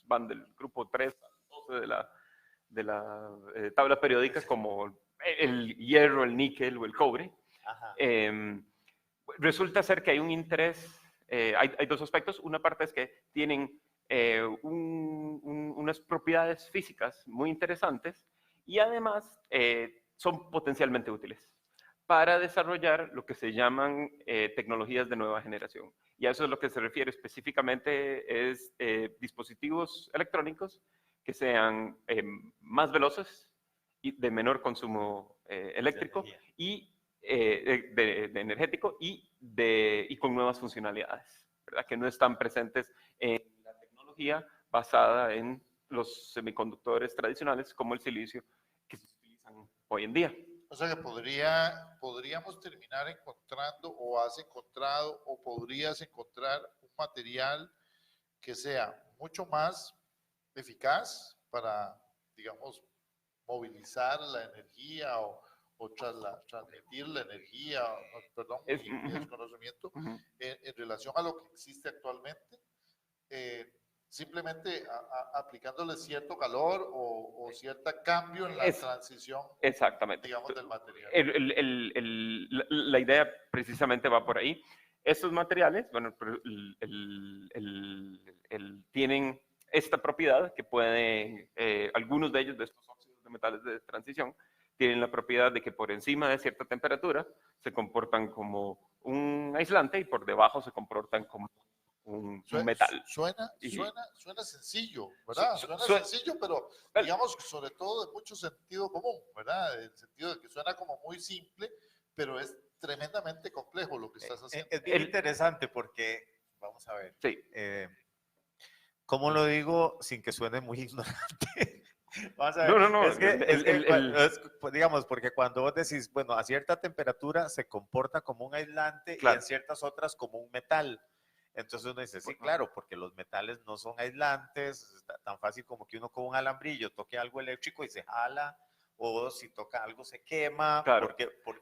van del grupo 3 al 12 de la tabla periódica, como el hierro, el níquel o el cobre. Resulta ser que hay un interés, hay 2 aspectos. Una parte es que tienen unas propiedades físicas muy interesantes y además son potencialmente útiles para desarrollar lo que se llaman tecnologías de nueva generación. Y a eso es lo que se refiere específicamente, es dispositivos electrónicos que sean más veloces y de menor consumo eléctrico y energético y con nuevas funcionalidades, ¿verdad? Que no están presentes en la tecnología basada en los semiconductores tradicionales como el silicio que se utilizan hoy en día. O sea que podríamos terminar encontrando o has encontrado o podrías encontrar un material que sea mucho más eficaz para, digamos, movilizar la energía o transmitir la energía, perdón, mi desconocimiento, en relación a lo que existe actualmente, simplemente aplicándole cierto calor o cierto cambio en la transición, exactamente, digamos, del material. La idea precisamente va por ahí. Estos materiales, bueno, tienen esta propiedad que pueden, algunos de ellos, de estos óxidos de metales de transición, tienen la propiedad de que por encima de cierta temperatura se comportan como un aislante y por debajo se comportan como un metal. Suena sencillo, ¿verdad? Suena sencillo, pero digamos, sobre todo de mucho sentido común, ¿verdad? En el sentido de que suena como muy simple, pero es tremendamente complejo lo que estás haciendo. Es bien interesante porque, vamos a ver, sí. ¿Cómo lo digo sin que suene muy ignorante? Vamos a ver. No. Es que, digamos, porque cuando vos decís, bueno, a cierta temperatura se comporta como un aislante, claro, y en ciertas otras como un metal. Entonces uno dice, sí, claro, porque los metales no son aislantes, es tan fácil como que uno con un alambrillo toque algo eléctrico y se jala, o si toca algo se quema. Claro.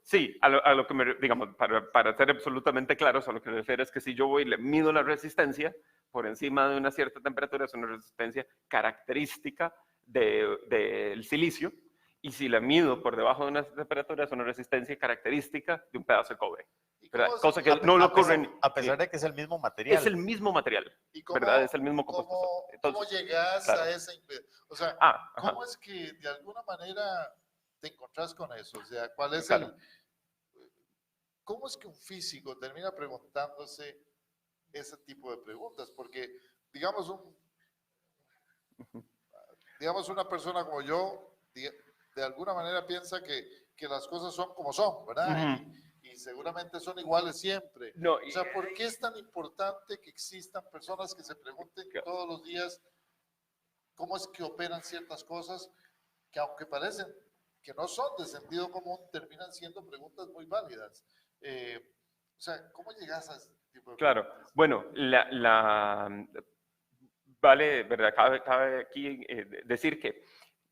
Sí, a lo que digamos, para ser absolutamente claros, a lo que me refiero es que si yo voy y le mido la resistencia por encima de una cierta temperatura, es una resistencia característica del silicio, y si la mido por debajo de una temperatura, es una resistencia característica de un pedazo de cobre. Cosa que no lo ocurre. A pesar de que es el mismo material. Es el mismo material, ¿verdad? Es el mismo compuesto. ¿Cómo llegas a esa? O sea, ¿cómo es que de alguna manera te encontrás con eso? O sea, ¿cuál es ¿cómo es que un físico termina preguntándose ese tipo de preguntas? Porque, digamos, una persona como yo, de alguna manera piensa que las cosas son como son, ¿verdad? Y seguramente son iguales siempre. No, o sea, ¿por qué es tan importante que existan personas que se pregunten todos los días cómo es que operan ciertas cosas que, aunque parecen que no son de sentido común, terminan siendo preguntas muy válidas? O sea, ¿cómo llegas a ese tipo de preguntas? Claro, bueno, vale, ¿verdad? Cabe aquí decir que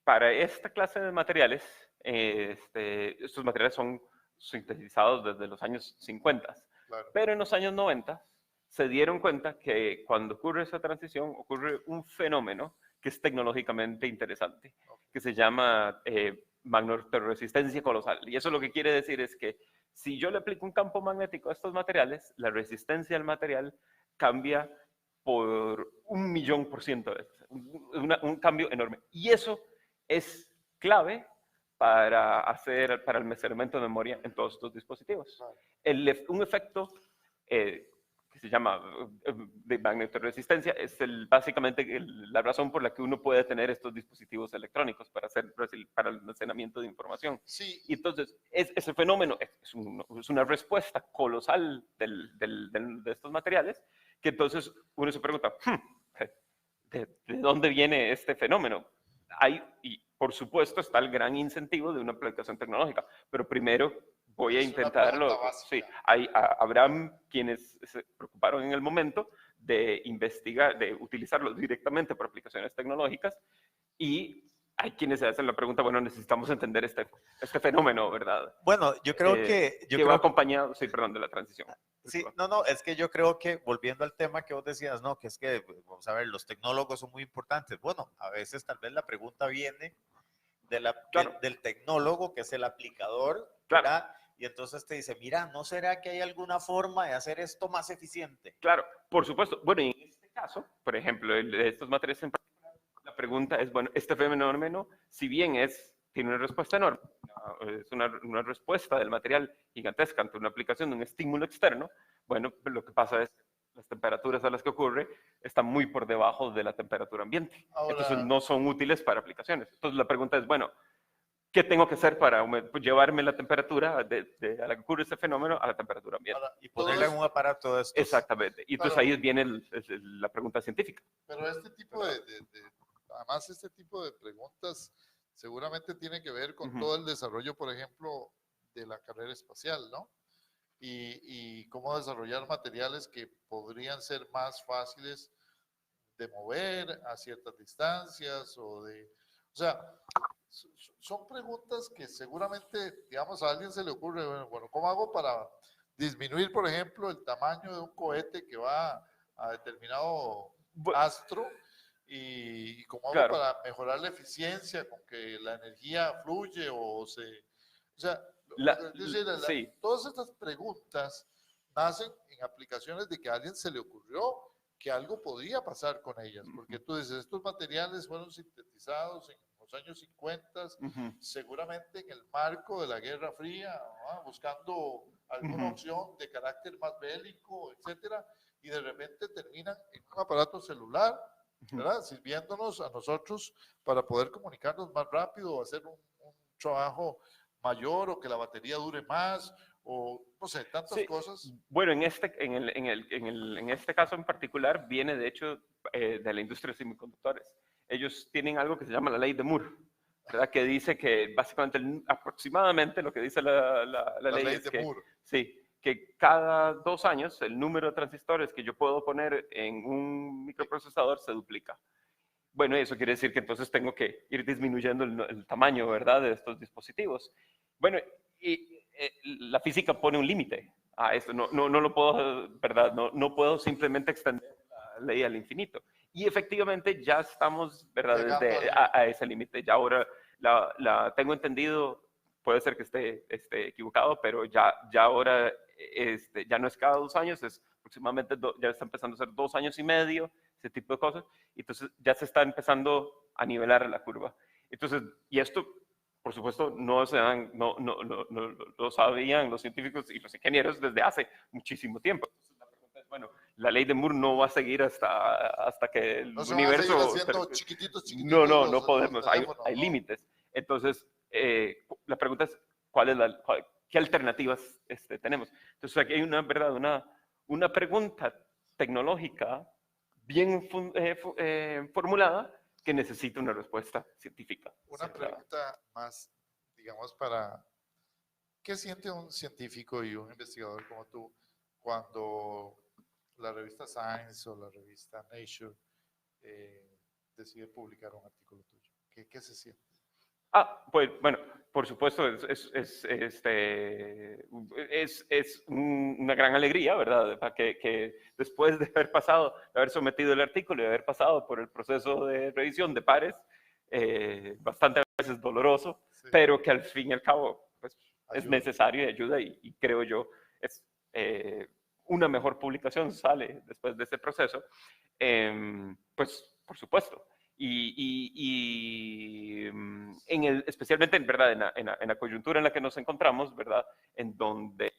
para esta clase de materiales, estos materiales son sintetizados desde los años 50, claro, pero en los años 90 se dieron cuenta que cuando ocurre esa transición ocurre un fenómeno que es tecnológicamente interesante, que se llama magnetoresistencia colosal. Y eso lo que quiere decir es que si yo le aplico un campo magnético a estos materiales, la resistencia al material cambia por 1.000.000%, un cambio enorme. Y eso es clave para almacenamiento de memoria en todos estos dispositivos. Un efecto que se llama de magnetoresistencia es básicamente la razón por la que uno puede tener estos dispositivos electrónicos para el almacenamiento de información. Sí. Y entonces, ese fenómeno es una respuesta colosal de estos materiales, que entonces uno se pregunta, ¿de dónde viene este fenómeno? Y por supuesto está el gran incentivo de una aplicación tecnológica, pero primero voy a intentarlo. Sí, habrá quienes se preocuparon en el momento de investigar, de utilizarlo directamente para aplicaciones tecnológicas, y hay quienes se hacen la pregunta, bueno, necesitamos entender este fenómeno, ¿verdad? Bueno, yo creo que va acompañado, sí, perdón, de la transición. Sí, no, es que yo creo que, volviendo al tema que vos decías, no, que es que, vamos a ver, los tecnólogos son muy importantes. Bueno, a veces tal vez la pregunta viene del tecnólogo, que es el aplicador, ¿verdad? Y entonces te dice, mira, ¿no será que hay alguna forma de hacer esto más eficiente? Claro, por supuesto. Bueno, en este caso, por ejemplo, de estos materiales en particular, la pregunta es, bueno, este fenómeno, si bien tiene una respuesta enorme, es una respuesta del material gigantesca ante una aplicación de un estímulo externo, bueno, lo que pasa es que las temperaturas a las que ocurre están muy por debajo de la temperatura ambiente. Entonces no son útiles para aplicaciones. Entonces la pregunta es, bueno, ¿qué tengo que hacer para llevarme la temperatura a la que ocurre ese fenómeno a la temperatura ambiente? Y ponerle en un aparato de estos. Exactamente. Y entonces ahí viene la pregunta científica. Pero además este tipo de preguntas seguramente tiene que ver con todo el desarrollo, por ejemplo, de la carrera espacial, ¿no? Y cómo desarrollar materiales que podrían ser más fáciles de mover a ciertas distancias o sea, son preguntas que seguramente, digamos, a alguien se le ocurre, bueno, ¿cómo hago para disminuir, por ejemplo, el tamaño de un cohete que va a determinado astro? Y cómo hago Claro. para mejorar la eficiencia con que la energía fluye o se... O sea, Sí. todas estas preguntas nacen en aplicaciones de que a alguien se le ocurrió que algo podía pasar con ellas, porque tú dices, estos materiales fueron sintetizados en los años 50, seguramente en el marco de la Guerra Fría, ¿no? Buscando alguna opción de carácter más bélico, etcétera, y de repente terminan en un aparato celular, ¿verdad? Sirviéndonos a nosotros para poder comunicarnos más rápido o hacer un trabajo mayor o que la batería dure más o no sé, tantas cosas. Bueno, en este caso en particular viene de hecho de la industria de semiconductores. Ellos tienen algo que se llama la ley de Moore, ¿verdad? Que dice que básicamente aproximadamente lo que dice la ley es que, Moore. Sí, que cada 2 años el número de transistores que yo puedo poner en un microprocesador se duplica. Bueno, eso quiere decir que entonces tengo que ir disminuyendo el tamaño, ¿verdad?, de estos dispositivos. Bueno, y la física pone un límite a esto. No lo puedo, ¿verdad? No puedo simplemente extender la ley al infinito. Y efectivamente ya estamos, ¿verdad?, a ese límite. Ya ahora tengo entendido, puede ser que esté equivocado, pero ya ahora ya no es cada 2 años, es aproximadamente, ya está empezando a ser 2 años y medio, ese tipo de cosas. Entonces ya se está empezando a nivelar la curva. Entonces, y esto, por supuesto, no lo sabían los científicos y los ingenieros desde hace muchísimo tiempo. Entonces, la pregunta es, bueno, la ley de Moore no va a seguir hasta que el universo... Van a seguir haciendo chiquititos, No podemos, hay límites. Entonces, la pregunta es, ¿qué alternativas tenemos? Entonces, aquí hay una pregunta tecnológica bien formulada que necesita una respuesta científica. Una pregunta más, digamos, ¿qué siente un científico y un investigador como tú cuando la revista Science o la revista Nature decide publicar un artículo tuyo? ¿Qué se siente? Pues bueno, por supuesto, es una gran alegría, ¿verdad? Que después de haber sometido el artículo y haber pasado por el proceso de revisión de pares, bastante a veces doloroso, pero que al fin y al cabo pues, es necesario y ayuda y creo yo es una mejor publicación sale después de ese proceso, pues por supuesto. Especialmente ¿verdad? En la coyuntura en la que nos encontramos, ¿verdad? En donde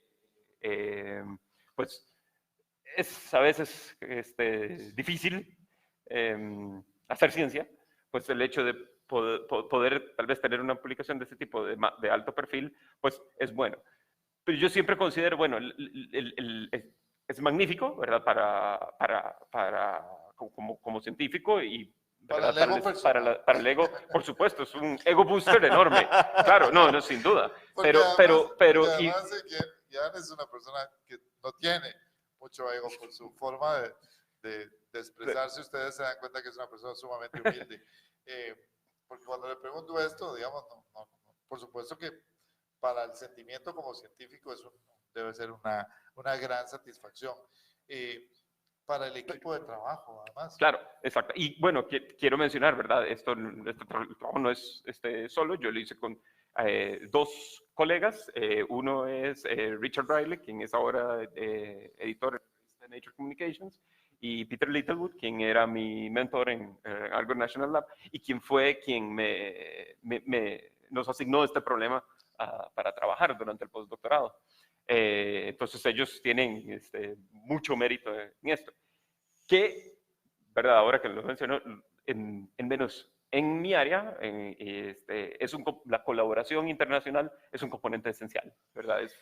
pues es a veces difícil hacer ciencia, pues el hecho de poder tal vez tener una publicación de este tipo de alto perfil, pues es bueno. Pero yo siempre considero, bueno, es magnífico, ¿verdad? Como científico y para el ego para el ego, por supuesto, es un ego booster enorme. Claro, no, sin duda. Pero además, Jan es una persona que no tiene mucho ego por su forma de expresarse. Ustedes se dan cuenta que es una persona sumamente humilde. Porque cuando le pregunto esto, digamos, por supuesto que para el sentimiento como científico debe ser una gran satisfacción. Para el equipo de trabajo, además. Claro, exacto. Y bueno, quiero mencionar, ¿verdad? Este trabajo no es solo, yo lo hice con 2 colegas. Uno es Richard Riley, quien es ahora editor de Nature Communications, y Peter Littlewood, quien era mi mentor en Argonne National Lab, y quien fue quien nos asignó este problema para trabajar durante el postdoctorado. Entonces ellos tienen mucho mérito en esto. Que, ¿verdad? Ahora que lo menciono, en menos en mi área, la colaboración internacional es un componente esencial, ¿verdad? Es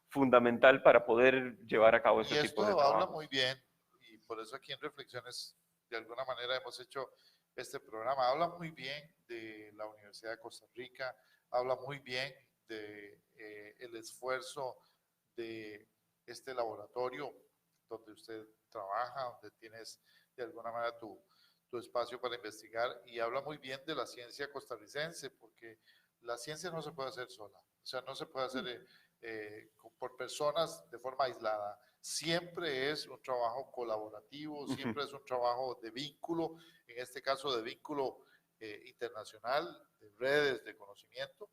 fundamental para poder llevar a cabo este tipo de trabajo. Y esto habla muy bien, y por eso aquí en Reflexiones, de alguna manera hemos hecho este programa, habla muy bien de la Universidad de Costa Rica, habla muy bien de el esfuerzo de este laboratorio donde usted trabaja, donde tienes de alguna manera tu tu espacio para investigar y habla muy bien de la ciencia costarricense, porque la ciencia no se puede hacer sola, o sea, no se puede hacer por personas de forma aislada. Siempre es un trabajo colaborativo, siempre es un trabajo de vínculo, en este caso de vínculo internacional, de redes, de conocimiento,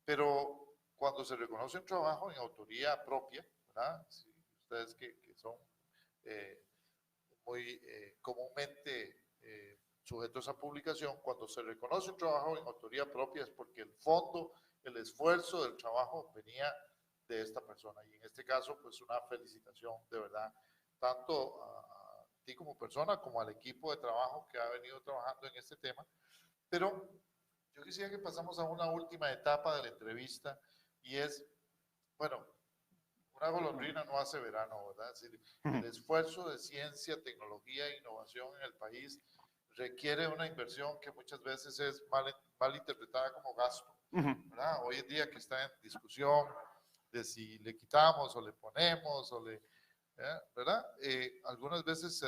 pero cuando se reconoce un trabajo en autoría propia, ¿verdad? Si ustedes que son muy comúnmente sujetos a publicación, cuando se reconoce un trabajo en autoría propia es porque el fondo, el esfuerzo del trabajo venía de esta persona. Y en este caso, pues una felicitación de verdad, tanto a ti como persona, como al equipo de trabajo que ha venido trabajando en este tema. Pero yo quisiera que pasamos a una última etapa de la entrevista y es, bueno, una golondrina no hace verano, ¿verdad? Es decir, el esfuerzo de ciencia, tecnología e innovación en el país requiere una inversión que muchas veces es mal interpretada como gasto, ¿verdad? Hoy en día que está en discusión de si le quitamos o le ponemos, o le, ¿verdad? Algunas veces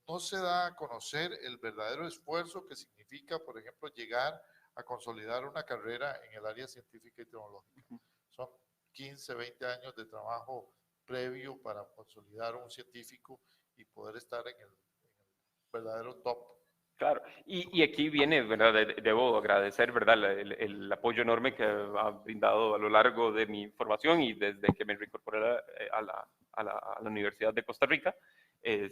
no se da a conocer el verdadero esfuerzo que significa, por ejemplo, llegar a consolidar una carrera en el área científica y tecnológica. Son 15, 20 años de trabajo previo para consolidar un científico y poder estar en el verdadero top. Claro, y aquí viene, ¿verdad? Debo agradecer, ¿verdad? El apoyo enorme que ha brindado a lo largo de mi formación y desde que me reincorporé a la Universidad de Costa Rica, y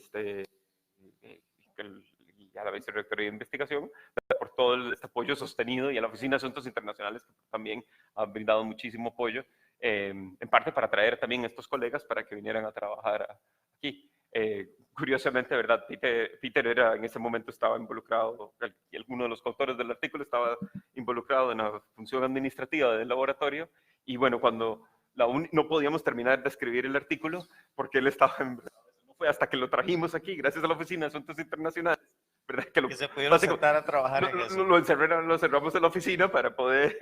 a la Vicerrectoría de Investigación, por todo este apoyo sostenido, y a la Oficina de Asuntos Internacionales, que también ha brindado muchísimo apoyo, en parte para traer también a estos colegas para que vinieran a trabajar aquí. Curiosamente, ¿verdad? Peter era, en ese momento estaba involucrado, y alguno de los autores del artículo estaba involucrado en la función administrativa del laboratorio, y bueno, cuando no podíamos terminar de escribir el artículo, porque él estaba en... No fue hasta que lo trajimos aquí, gracias a la Oficina de Asuntos Internacionales, ¿verdad? Que se pudieron sentar a trabajar en eso. Lo encerramos en la oficina para poder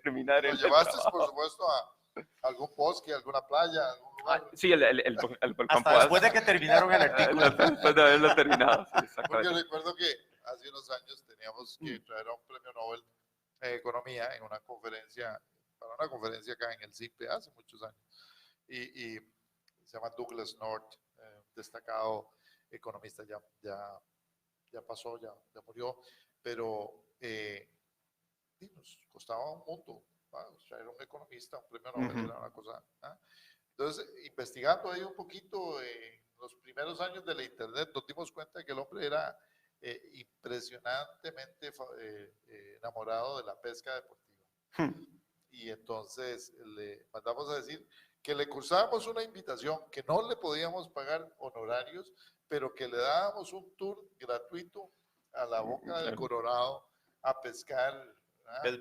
terminar el trabajo. ¿Lo llevaste, por supuesto, a algún bosque, alguna playa, algún lugar? Sí, el hasta después de que terminaron el artículo. Después de haberlo terminado, sí, porque recuerdo que hace unos años teníamos que traer a un premio Nobel de Economía en una conferencia, para una conferencia acá en el CIPE hace muchos años, y se llama Douglas North, destacado economista, ya pasó, ya murió, pero nos costaba un mundo, ¿no? Traer un economista, un premio Nobel, era una cosa, ¿no? Entonces, investigando ahí un poquito en los primeros años de la internet, nos dimos cuenta de que el hombre era impresionantemente enamorado de la pesca deportiva. Y entonces le mandamos a decir que le cursábamos una invitación, que no le podíamos pagar honorarios, pero que le dábamos un tour gratuito a la boca del Colorado a pescar.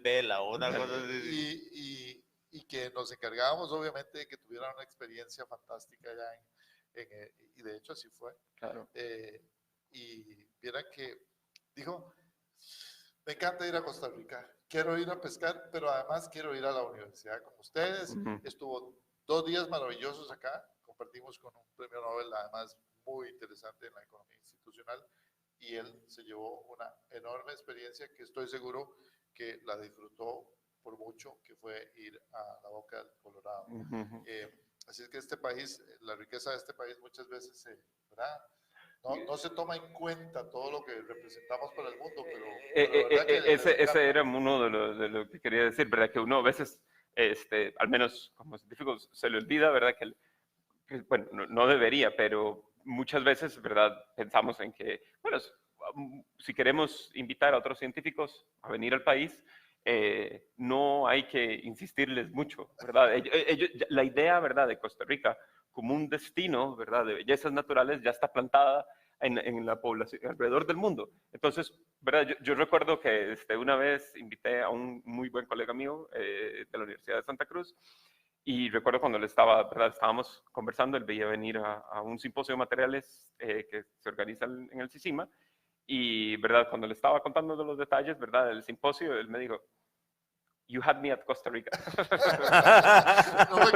Vela o una cosa así. Y que nos encargábamos obviamente de que tuvieran una experiencia fantástica allá y de hecho así fue. Claro. Y vieran que dijo, me encanta ir a Costa Rica, quiero ir a pescar, pero además quiero ir a la universidad con ustedes. Estuvo 2 días maravillosos acá, compartimos con un premio Nobel además muy interesante en la economía institucional, y él se llevó una enorme experiencia que estoy seguro que la disfrutó por mucho, que fue ir a la boca del Colorado. Así es que este país, la riqueza de este país muchas veces, ¿verdad? No se toma en cuenta todo lo que representamos para el mundo, pero ese era uno de lo que quería decir, ¿verdad? Que uno a veces, al menos como científico, se le olvida, ¿verdad? Que bueno, no debería, pero muchas veces, ¿verdad? Pensamos en que, bueno, si queremos invitar a otros científicos a venir al país, no hay que insistirles mucho, ¿verdad? La idea, ¿verdad?, de Costa Rica como un destino, ¿verdad?, de bellezas naturales ya está plantada en la población alrededor del mundo. Entonces, ¿verdad? Yo recuerdo que una vez invité a un muy buen colega mío de la Universidad de Santa Cruz, y recuerdo cuando estábamos conversando, él veía venir a un simposio de materiales que se organiza en el CICIMA, y ¿verdad? Cuando le estaba contando de los detalles, ¿verdad?, del simposio, él me dijo, "You had me at Costa Rica." No.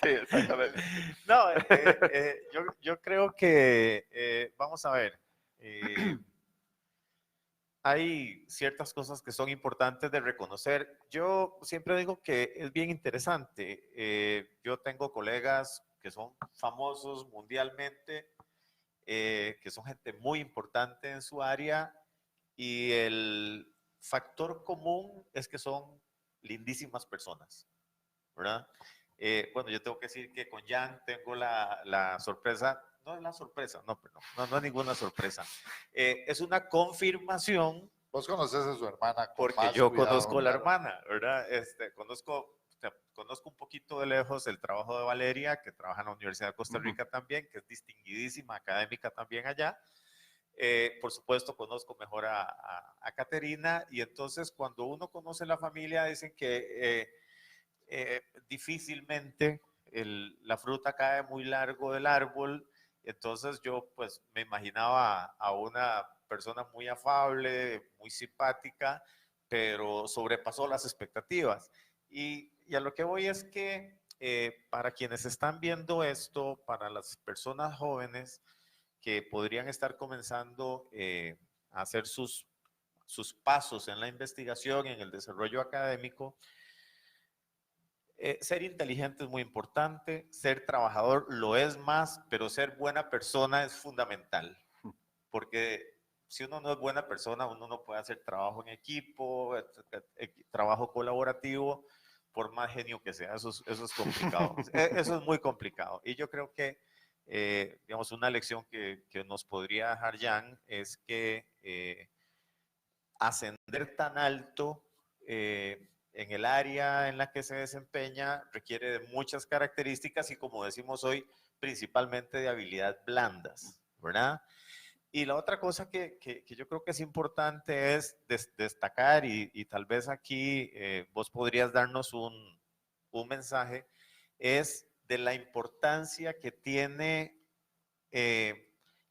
Sí, exactamente. No, yo creo que, vamos a ver, Hay ciertas cosas que son importantes de reconocer. Yo siempre digo que es bien interesante. Yo tengo colegas que son famosos mundialmente, que son gente muy importante en su área, y el factor común es que son lindísimas personas, ¿verdad? Bueno, yo tengo que decir que con Jan tengo la sorpresa, no es la sorpresa, no, perdón, no es ninguna sorpresa. Es una confirmación. Vos conoces a su hermana. Porque yo conozco a la hermana, ¿verdad? Conozco un poquito de lejos el trabajo de Valeria, que trabaja en la Universidad de Costa Rica también, que es distinguidísima académica también allá. Por supuesto, conozco mejor a Caterina, y entonces cuando uno conoce la familia, dicen que difícilmente la fruta cae muy largo del árbol. Entonces yo pues me imaginaba a una persona muy afable, muy simpática, pero sobrepasó las expectativas. Y a lo que voy es que para quienes están viendo esto, para las personas jóvenes que podrían estar comenzando a hacer sus pasos en la investigación, en el desarrollo académico, ser inteligente es muy importante, ser trabajador lo es más, pero ser buena persona es fundamental, porque si uno no es buena persona, uno no puede hacer trabajo en equipo, trabajo colaborativo, por más genio que sea, eso es complicado, eso es muy complicado. Y yo creo que, digamos, una lección que nos podría dejar Jan es que ascender tan alto en el área en la que se desempeña requiere de muchas características y, como decimos hoy, principalmente de habilidades blandas, ¿verdad? Y la otra cosa que yo creo que es importante es destacar, y tal vez aquí vos podrías darnos un mensaje, es de la importancia que tiene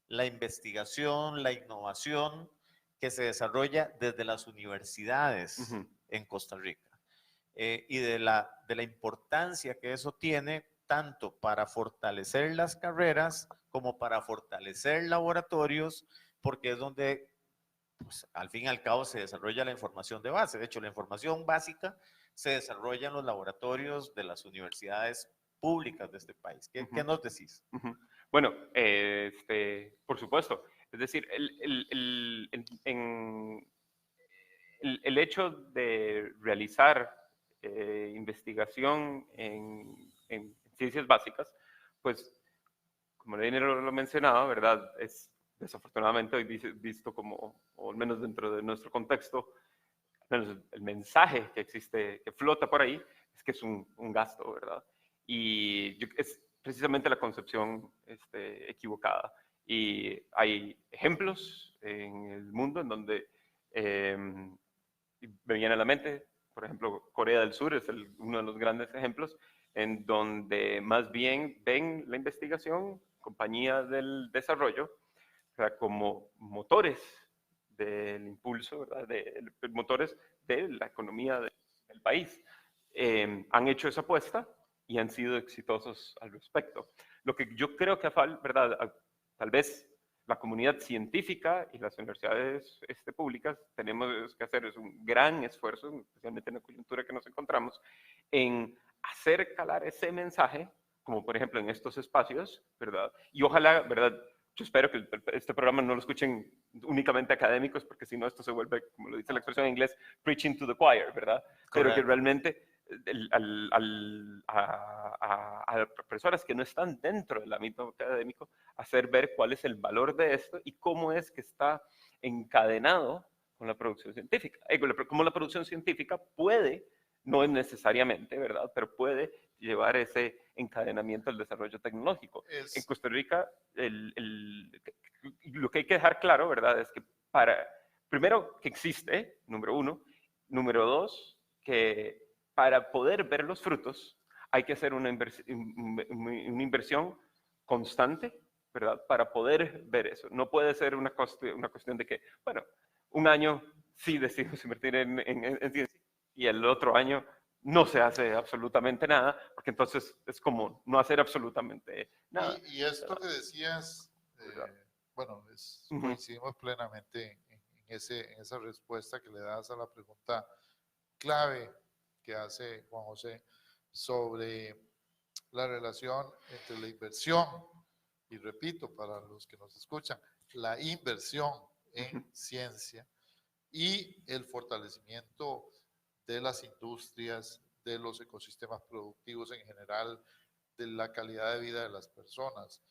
la investigación, la innovación que se desarrolla desde las universidades en Costa Rica. Y de la importancia que eso tiene tanto para fortalecer las carreras como para fortalecer laboratorios, porque es donde, pues, al fin y al cabo se desarrolla la información de base. De hecho, la información básica se desarrolla en los laboratorios de las universidades públicas de este país. ¿Qué nos decís? Bueno, por supuesto. Es decir, el hecho de realizar investigación en ciencias básicas, pues, como Leiner lo mencionaba, ¿verdad? Es desafortunadamente hoy visto como, o al menos dentro de nuestro contexto, al menos el mensaje que existe, que flota por ahí, es que es un gasto, ¿verdad? Y es precisamente la concepción equivocada. Y hay ejemplos en el mundo en donde me viene a la mente, por ejemplo, Corea del Sur es uno de los grandes ejemplos, en donde más bien ven la investigación, compañías del desarrollo, o sea, como motores del impulso, ¿verdad? Motores de la economía del país. Han hecho esa apuesta y han sido exitosos al respecto. Lo que yo creo que ¿verdad? Tal vez la comunidad científica y las universidades públicas tenemos que hacer es un gran esfuerzo, especialmente en la coyuntura que nos encontramos, en hacer calar ese mensaje, como por ejemplo en estos espacios, ¿verdad? Y ojalá, ¿verdad? Yo espero que este programa no lo escuchen únicamente académicos, porque si no esto se vuelve, como lo dice la expresión en inglés, preaching to the choir, ¿verdad? Correcto. Pero que realmente a personas que no están dentro del ámbito académico, hacer ver cuál es el valor de esto y cómo es que está encadenado con la producción científica. Cómo la producción científica puede, no es necesariamente, ¿verdad? Pero puede llevar ese encadenamiento al desarrollo tecnológico. En Costa Rica, lo que hay que dejar claro, ¿verdad? Es que primero, que existe, número uno. Número dos, que para poder ver los frutos hay que hacer una inversión constante, ¿verdad? Para poder ver eso. No puede ser una cuestión de que, bueno, un año sí decidimos invertir en ciencia y el otro año no se hace absolutamente nada, porque entonces es como no hacer absolutamente nada. Y esto que decías, bueno, Ujú. coincidimos plenamente en esa respuesta que le das a la pregunta clave que hace Juan José sobre la relación entre la inversión, y repito, para los que nos escuchan, la inversión en Ujú. ciencia y el fortalecimiento de las industrias, de los ecosistemas productivos en general, de la calidad de vida de las personas.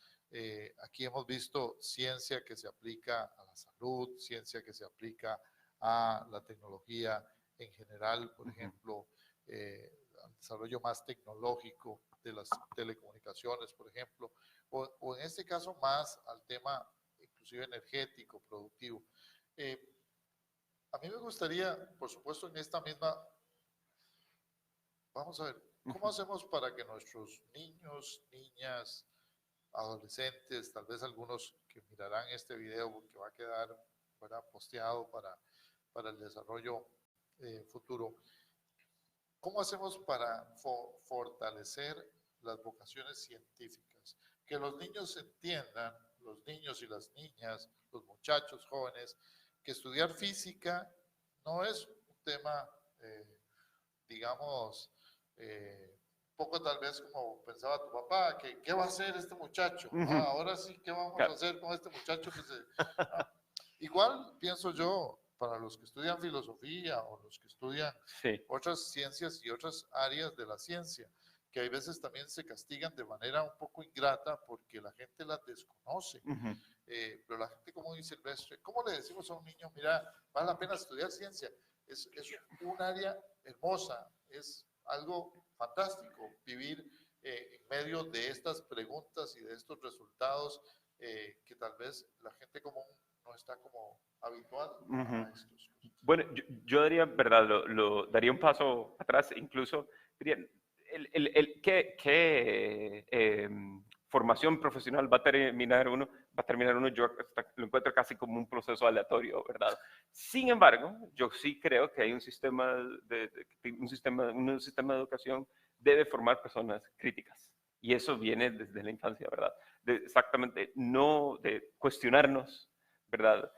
Aquí hemos visto ciencia que se aplica a la salud, ciencia que se aplica a la tecnología en general, por Ujú. ejemplo, al desarrollo más tecnológico de las telecomunicaciones, por ejemplo, o en este caso más al tema inclusive energético, productivo. Eh, a mí me gustaría, por supuesto, en esta misma, vamos a ver, ¿cómo Ujú. hacemos para que nuestros niños, niñas, adolescentes, tal vez algunos que mirarán este video porque va a quedar, ¿verdad?, posteado para el desarrollo futuro, ¿cómo hacemos para fortalecer las vocaciones científicas? Que los niños entiendan, los niños y las niñas, los muchachos jóvenes, que estudiar física no es un tema, digamos, poco tal vez como pensaba tu papá, que qué va a hacer este muchacho. Ujú. Ahora sí, ¿qué vamos a Claro. hacer con este muchacho que se... Ah, igual pienso yo, para los que estudian filosofía o los que estudian Sí. otras ciencias y otras áreas de la ciencia, que hay veces también se castigan de manera un poco ingrata porque la gente las desconoce. Ujú. Pero la gente común y silvestre, ¿cómo le decimos a un niño, mira, vale la pena estudiar ciencia? Es un área hermosa, es algo fantástico vivir en medio de estas preguntas y de estos resultados que tal vez la gente común no está como habituada Ujú. a estos. Bueno, yo daría, ¿verdad? Daría un paso atrás, incluso diría, ¿qué formación profesional va a terminar uno, yo lo encuentro casi como un proceso aleatorio, ¿verdad? Sin embargo, yo sí creo que hay un sistema un sistema de educación debe formar personas críticas. Y eso viene desde la infancia, ¿verdad? Exactamente, no de cuestionarnos, ¿verdad?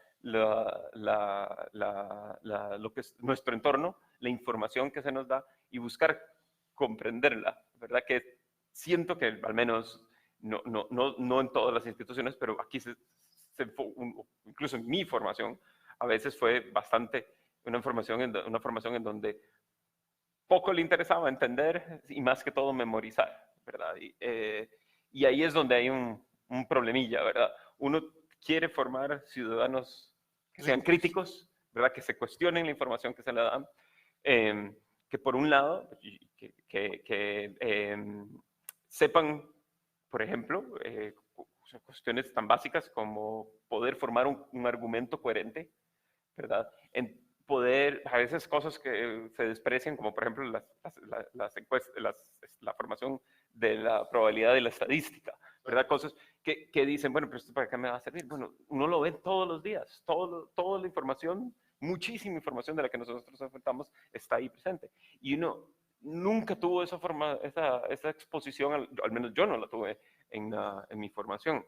Lo que es nuestro entorno, la información que se nos da y buscar comprenderla, ¿verdad? Que siento que al menos, no en todas las instituciones, pero aquí incluso en mi formación, a veces fue bastante una formación en donde poco le interesaba entender y más que todo memorizar, ¿verdad? Y ahí es donde hay un problemilla, ¿verdad? Uno quiere formar ciudadanos que sean críticos, ¿verdad? Que se cuestionen la información que se le da, que por un lado, sepan, por ejemplo, cuestiones tan básicas como poder formar un argumento coherente, ¿verdad? En poder, a veces cosas que se desprecian, como por ejemplo las encuestas, la formación de la probabilidad de la estadística, ¿verdad? Cosas que dicen, bueno, pero esto para qué me va a servir. Bueno, uno lo ve todos los días, toda la información, muchísima información de la que nosotros nos enfrentamos está ahí presente. Y uno nunca tuvo esa exposición, al menos yo no la tuve en mi formación.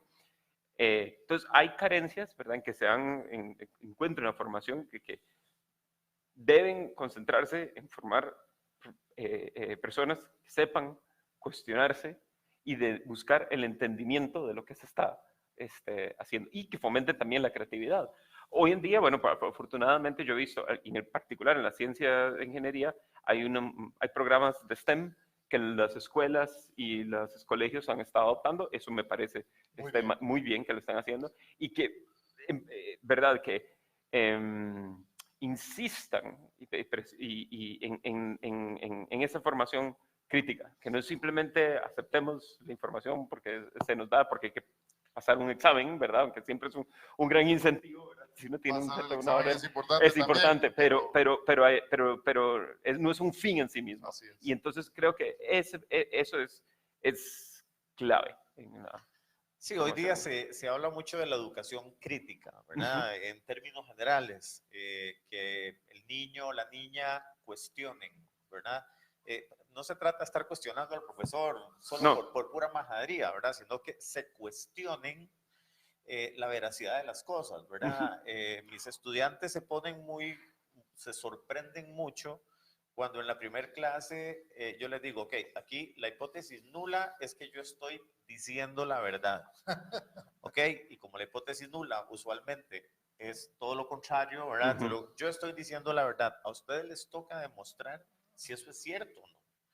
Entonces, hay carencias, ¿verdad?, en que encuentren una formación que deben concentrarse en formar personas que sepan cuestionarse y de buscar el entendimiento de lo que se está haciendo y que fomente también la creatividad. Hoy en día, bueno, afortunadamente yo he visto, en particular en la ciencia de ingeniería, hay programas de STEM que las escuelas y los colegios han estado adoptando. Eso me parece Muy bien. muy bien que lo están haciendo y que, verdad, que insistan en esa formación crítica, que no simplemente aceptemos la información porque se nos da, porque hay que pasar un examen, ¿verdad? Aunque siempre es un gran incentivo, ¿verdad? Si uno tiene Pasar el una examen hora, es importante es también, importante, pero no es un fin en sí mismo. así Y es. entonces creo que eso es clave en la Sí, hoy día formación. se habla mucho de la educación crítica, Ujú. ¿verdad? En términos generales, que el niño o la niña cuestionen, ¿verdad? No se trata de estar cuestionando al profesor solo No. por pura majadería, ¿verdad? Sino que se cuestionen la veracidad de las cosas, ¿verdad? Mis estudiantes se sorprenden mucho cuando en la primera clase yo les digo, ok, aquí la hipótesis nula es que yo estoy diciendo la verdad, ok, y como la hipótesis nula usualmente es todo lo contrario, ¿verdad? Entonces, yo estoy diciendo la verdad, a ustedes les toca demostrar si eso es cierto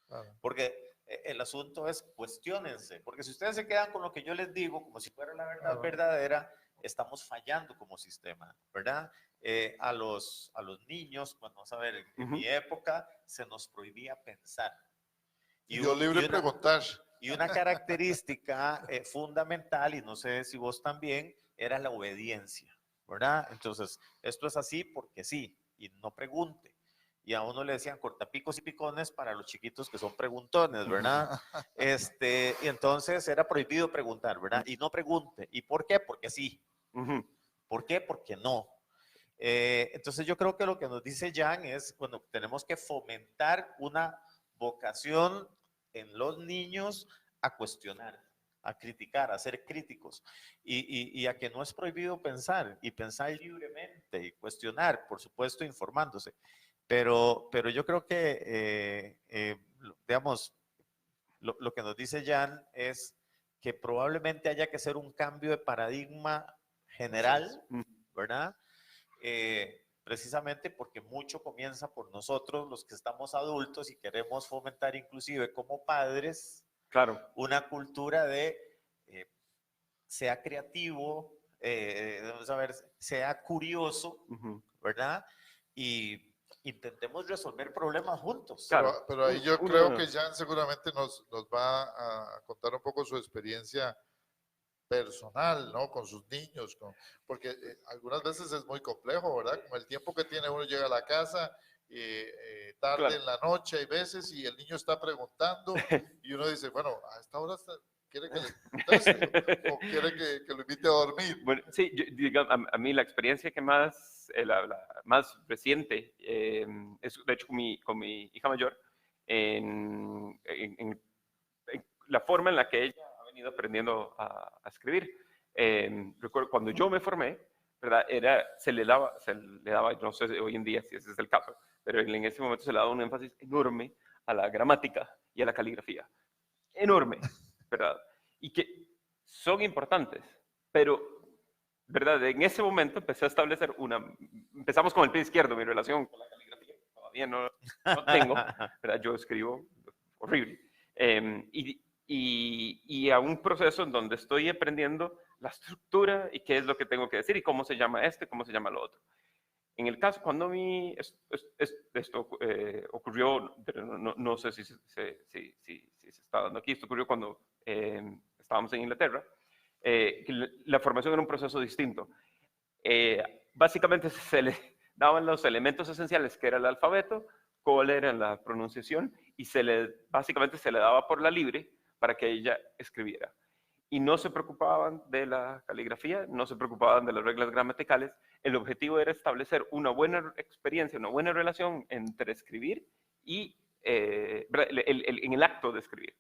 o no, porque el asunto es cuestiónense, porque si ustedes se quedan con lo que yo les digo como si fuera la verdad verdadera, estamos fallando como sistema, ¿verdad? A los niños, pues vamos a ver, en mi época se nos prohibía pensar. Y yo libre preguntar. Y una característica fundamental, y no sé si vos también, era la obediencia, ¿verdad? Entonces, esto es así porque sí, y no pregunte. Y a uno le decían cortapicos y picones para los chiquitos que son preguntones, ¿verdad? Y entonces era prohibido preguntar, ¿verdad? Y no pregunte. ¿Y por qué? Porque sí. ¿Por qué? Porque no. Entonces yo creo que lo que nos dice Jan es, bueno, tenemos que fomentar una vocación en los niños a cuestionar, a criticar, a ser críticos y a que no es prohibido pensar y pensar libremente y cuestionar, por supuesto, informándose. Pero yo creo que, digamos, lo que nos dice Jan es que probablemente haya que hacer un cambio de paradigma general, ¿verdad? Precisamente porque mucho comienza por nosotros, los que estamos adultos y queremos fomentar inclusive como padres, claro, una cultura de sea creativo, vamos a ver, sea curioso, ¿verdad? Y intentemos resolver problemas juntos. Claro. Pero ahí yo creo que Jan seguramente nos va a contar un poco su experiencia personal, ¿no? Con sus niños, porque algunas veces es muy complejo, ¿verdad? Como el tiempo que tiene uno llega a la casa tarde en la noche, hay veces, y el niño está preguntando, y uno dice, bueno, a esta hora quiere que le conteste o quiere que lo invite a dormir. Bueno, sí, digamos, a mí la experiencia que más, la más reciente es, de hecho, con mi hija mayor, en la forma en la que ella ha venido aprendiendo a escribir. Recuerdo cuando yo me formé, ¿verdad? Se le daba, no sé hoy en día si ese es el caso, pero en ese momento se le daba un énfasis enorme a la gramática y a la caligrafía. Enorme, ¿verdad? Y que son importantes, pero, ¿verdad? En ese momento empecé a establecer empezamos con el pie izquierdo, mi relación con la caligrafía, todavía no tengo, ¿verdad? Yo escribo horrible. Y a un proceso en donde estoy aprendiendo la estructura y qué es lo que tengo que decir y cómo se llama esto y cómo se llama lo otro. En el caso, cuando esto ocurrió, pero no sé si se está dando aquí, esto ocurrió cuando estábamos en Inglaterra, que la formación era un proceso distinto. Básicamente se le daban los elementos esenciales, que era el alfabeto, cuál era la pronunciación, y básicamente se le daba por la libre para que ella escribiera. Y no se preocupaban de la caligrafía, no se preocupaban de las reglas gramaticales. El objetivo era establecer una buena experiencia, una buena relación entre escribir y en el acto de escribir.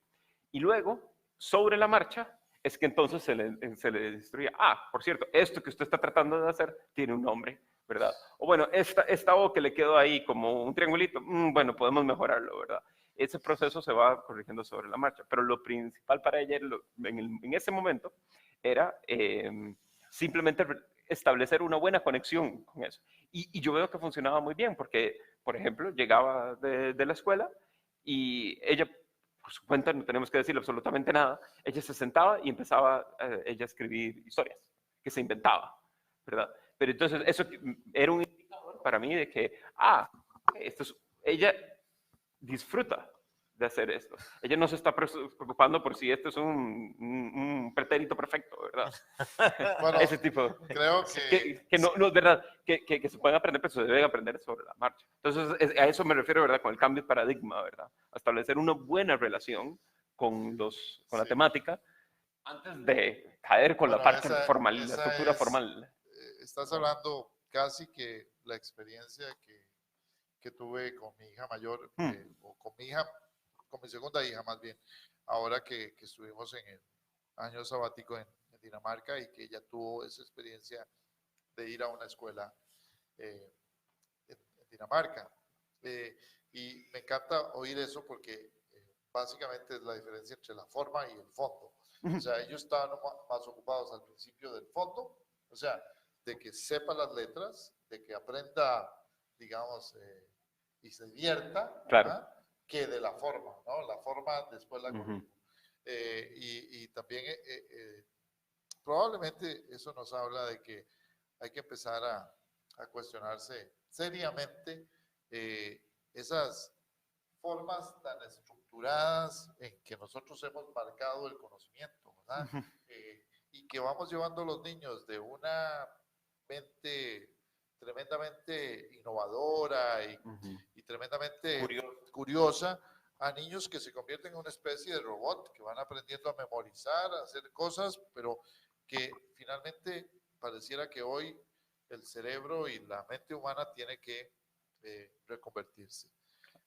Y luego, sobre la marcha, es que entonces se le destruía. Por cierto, esto que usted está tratando de hacer tiene un nombre, ¿verdad? O bueno, esta O que le quedó ahí como un triangulito, bueno, podemos mejorarlo, ¿verdad? Ese proceso se va corrigiendo sobre la marcha, pero lo principal para ella en ese momento era simplemente establecer una buena conexión con eso. Y yo veo que funcionaba muy bien, porque, por ejemplo, llegaba de la escuela y ella, por su cuenta, no tenemos que decirle absolutamente nada, ella se sentaba y empezaba ella a escribir historias que se inventaba, ¿verdad? Pero entonces eso era un indicador para mí de que, ella disfruta de hacer esto. Ella no se está preocupando por si esto es un pretérito perfecto, ¿verdad? Bueno, ese tipo. Creo que no es verdad, que se pueden aprender, pero se deben aprender sobre la marcha. Entonces, a eso me refiero, ¿verdad? Con el cambio de paradigma, ¿verdad? A establecer una buena relación con la temática antes de caer con la parte formal, la estructura formal. Estás hablando casi que la experiencia que tuve con mi hija mayor, o con mi segunda hija más bien, ahora que estuvimos en el año sabático en Dinamarca y que ella tuvo esa experiencia de ir a una escuela en Dinamarca. Y me encanta oír eso porque básicamente es la diferencia entre la forma y el fondo. O sea, ellos estaban más ocupados al principio del fondo, o sea, de que sepa las letras, de que aprenda, digamos, y se divierta, Claro. que de la forma, ¿no? La forma después la corrijo. Y también probablemente eso nos habla de que hay que empezar a cuestionarse seriamente esas formas tan estructuradas en que nosotros hemos marcado el conocimiento, ¿verdad? Y que vamos llevando a los niños de una mente tremendamente innovadora y tremendamente curiosa a niños que se convierten en una especie de robot, que van aprendiendo a memorizar, a hacer cosas, pero que finalmente pareciera que hoy el cerebro y la mente humana tiene que reconvertirse.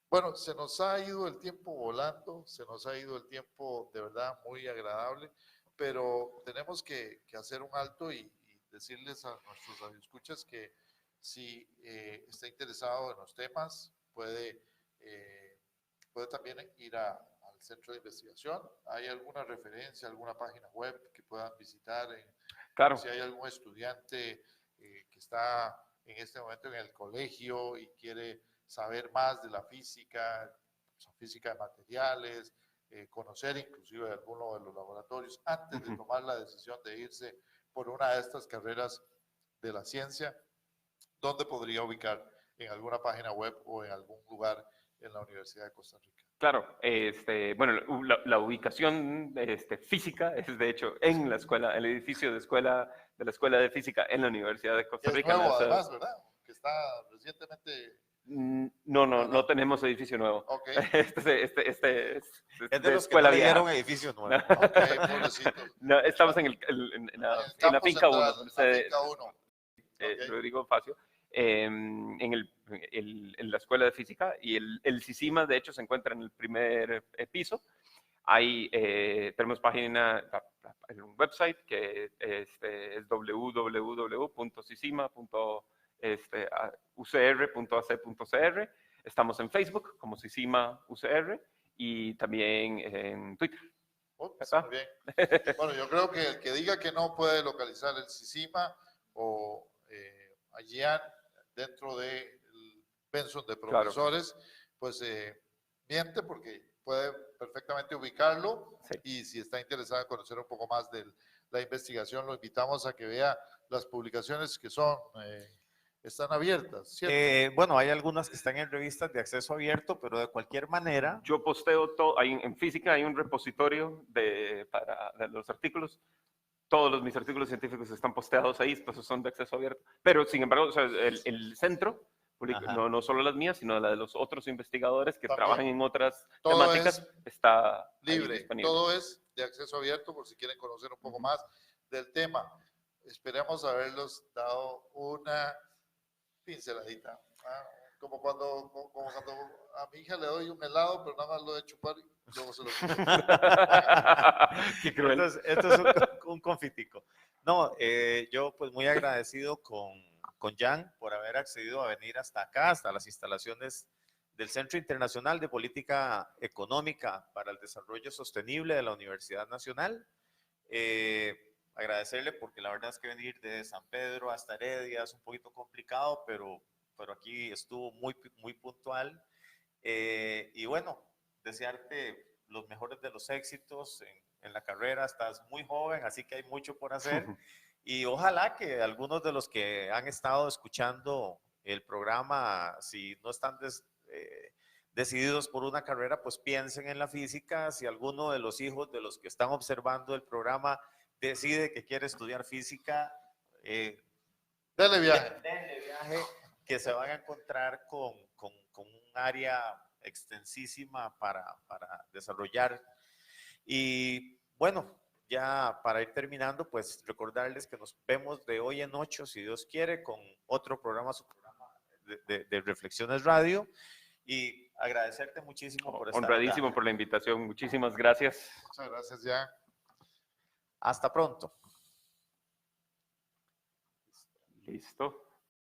Bueno, se nos ha ido el tiempo volando, se nos ha ido el tiempo de verdad muy agradable, pero tenemos que hacer un alto y decirles a nuestros radioescuchas que si está interesado en los temas, puede también ir al centro de investigación. ¿Hay alguna referencia, alguna página web que puedan visitar? Claro. Si hay algún estudiante que está en este momento en el colegio y quiere saber más de la física, física de materiales, conocer inclusive alguno de los laboratorios antes de tomar la decisión de irse por una de estas carreras de la ciencia, ¿dónde podría ubicar? ¿En alguna página web o en algún lugar en la Universidad de Costa Rica? Claro, bueno, la ubicación física es de hecho en la escuela, el edificio de la Escuela de Física en la Universidad de Costa Rica. Es nuevo además, ¿verdad? Que está recientemente... No tenemos edificio nuevo. Okay. Es de los escuela que no vieja. un edificio nuevo. Okay, pobrecito. No, estamos en la finca 1. Rodrigo Facio. En la Escuela de Física, y el CICIMA de hecho se encuentra en el primer piso. Ahí tenemos página, un website que es www.cicima.ucr.ac.cr. Estamos en Facebook como CICIMA UCR y también en Twitter. Muy bien. Bueno, yo creo que el que diga que no puede localizar el CICIMA o allí dentro del pensum de profesores, claro, pues miente, porque puede perfectamente ubicarlo. Sí. Y si está interesado en conocer un poco más de la investigación, lo invitamos a que vea las publicaciones que están abiertas, ¿cierto? Bueno, hay algunas que están en revistas de acceso abierto, pero de cualquier manera... Yo posteo todo, en física hay un repositorio para los artículos. Todos mis artículos científicos están posteados ahí, pues son de acceso abierto. Pero, sin embargo, o sea, el centro, no solo las mías, sino la de los otros investigadores que también trabajan en otras temáticas, está libre. Todo es de acceso abierto por si quieren conocer un poco más del tema. Esperemos haberlos dado una pinceladita. Como cuando a mi hija le doy un helado, pero nada más lo de chupar y luego se lo quito. Qué cruel. Esto es un confitico. No, yo pues muy agradecido con Jan por haber accedido a venir hasta acá, hasta las instalaciones del Centro Internacional de Política Económica para el Desarrollo Sostenible de la Universidad Nacional. Agradecerle porque la verdad es que venir de San Pedro hasta Heredia es un poquito complicado, pero aquí estuvo muy puntual. Y bueno, desearte los mejores de los éxitos en la carrera. Estás muy joven, así que hay mucho por hacer. Y ojalá que algunos de los que han estado escuchando el programa, si no están decididos por una carrera, pues piensen en la física. Si alguno de los hijos de los que están observando el programa decide que quiere estudiar física, dale viaje. Que se van a encontrar con un área extensísima para desarrollar. Y bueno, ya para ir terminando, pues recordarles que nos vemos de hoy en 8, si Dios quiere, con otro programa, su programa de Reflexiones Radio. Y agradecerte muchísimo por estar honradísimo acá. Por la invitación. Muchísimas gracias. Muchas gracias, ya. Hasta pronto. Listo.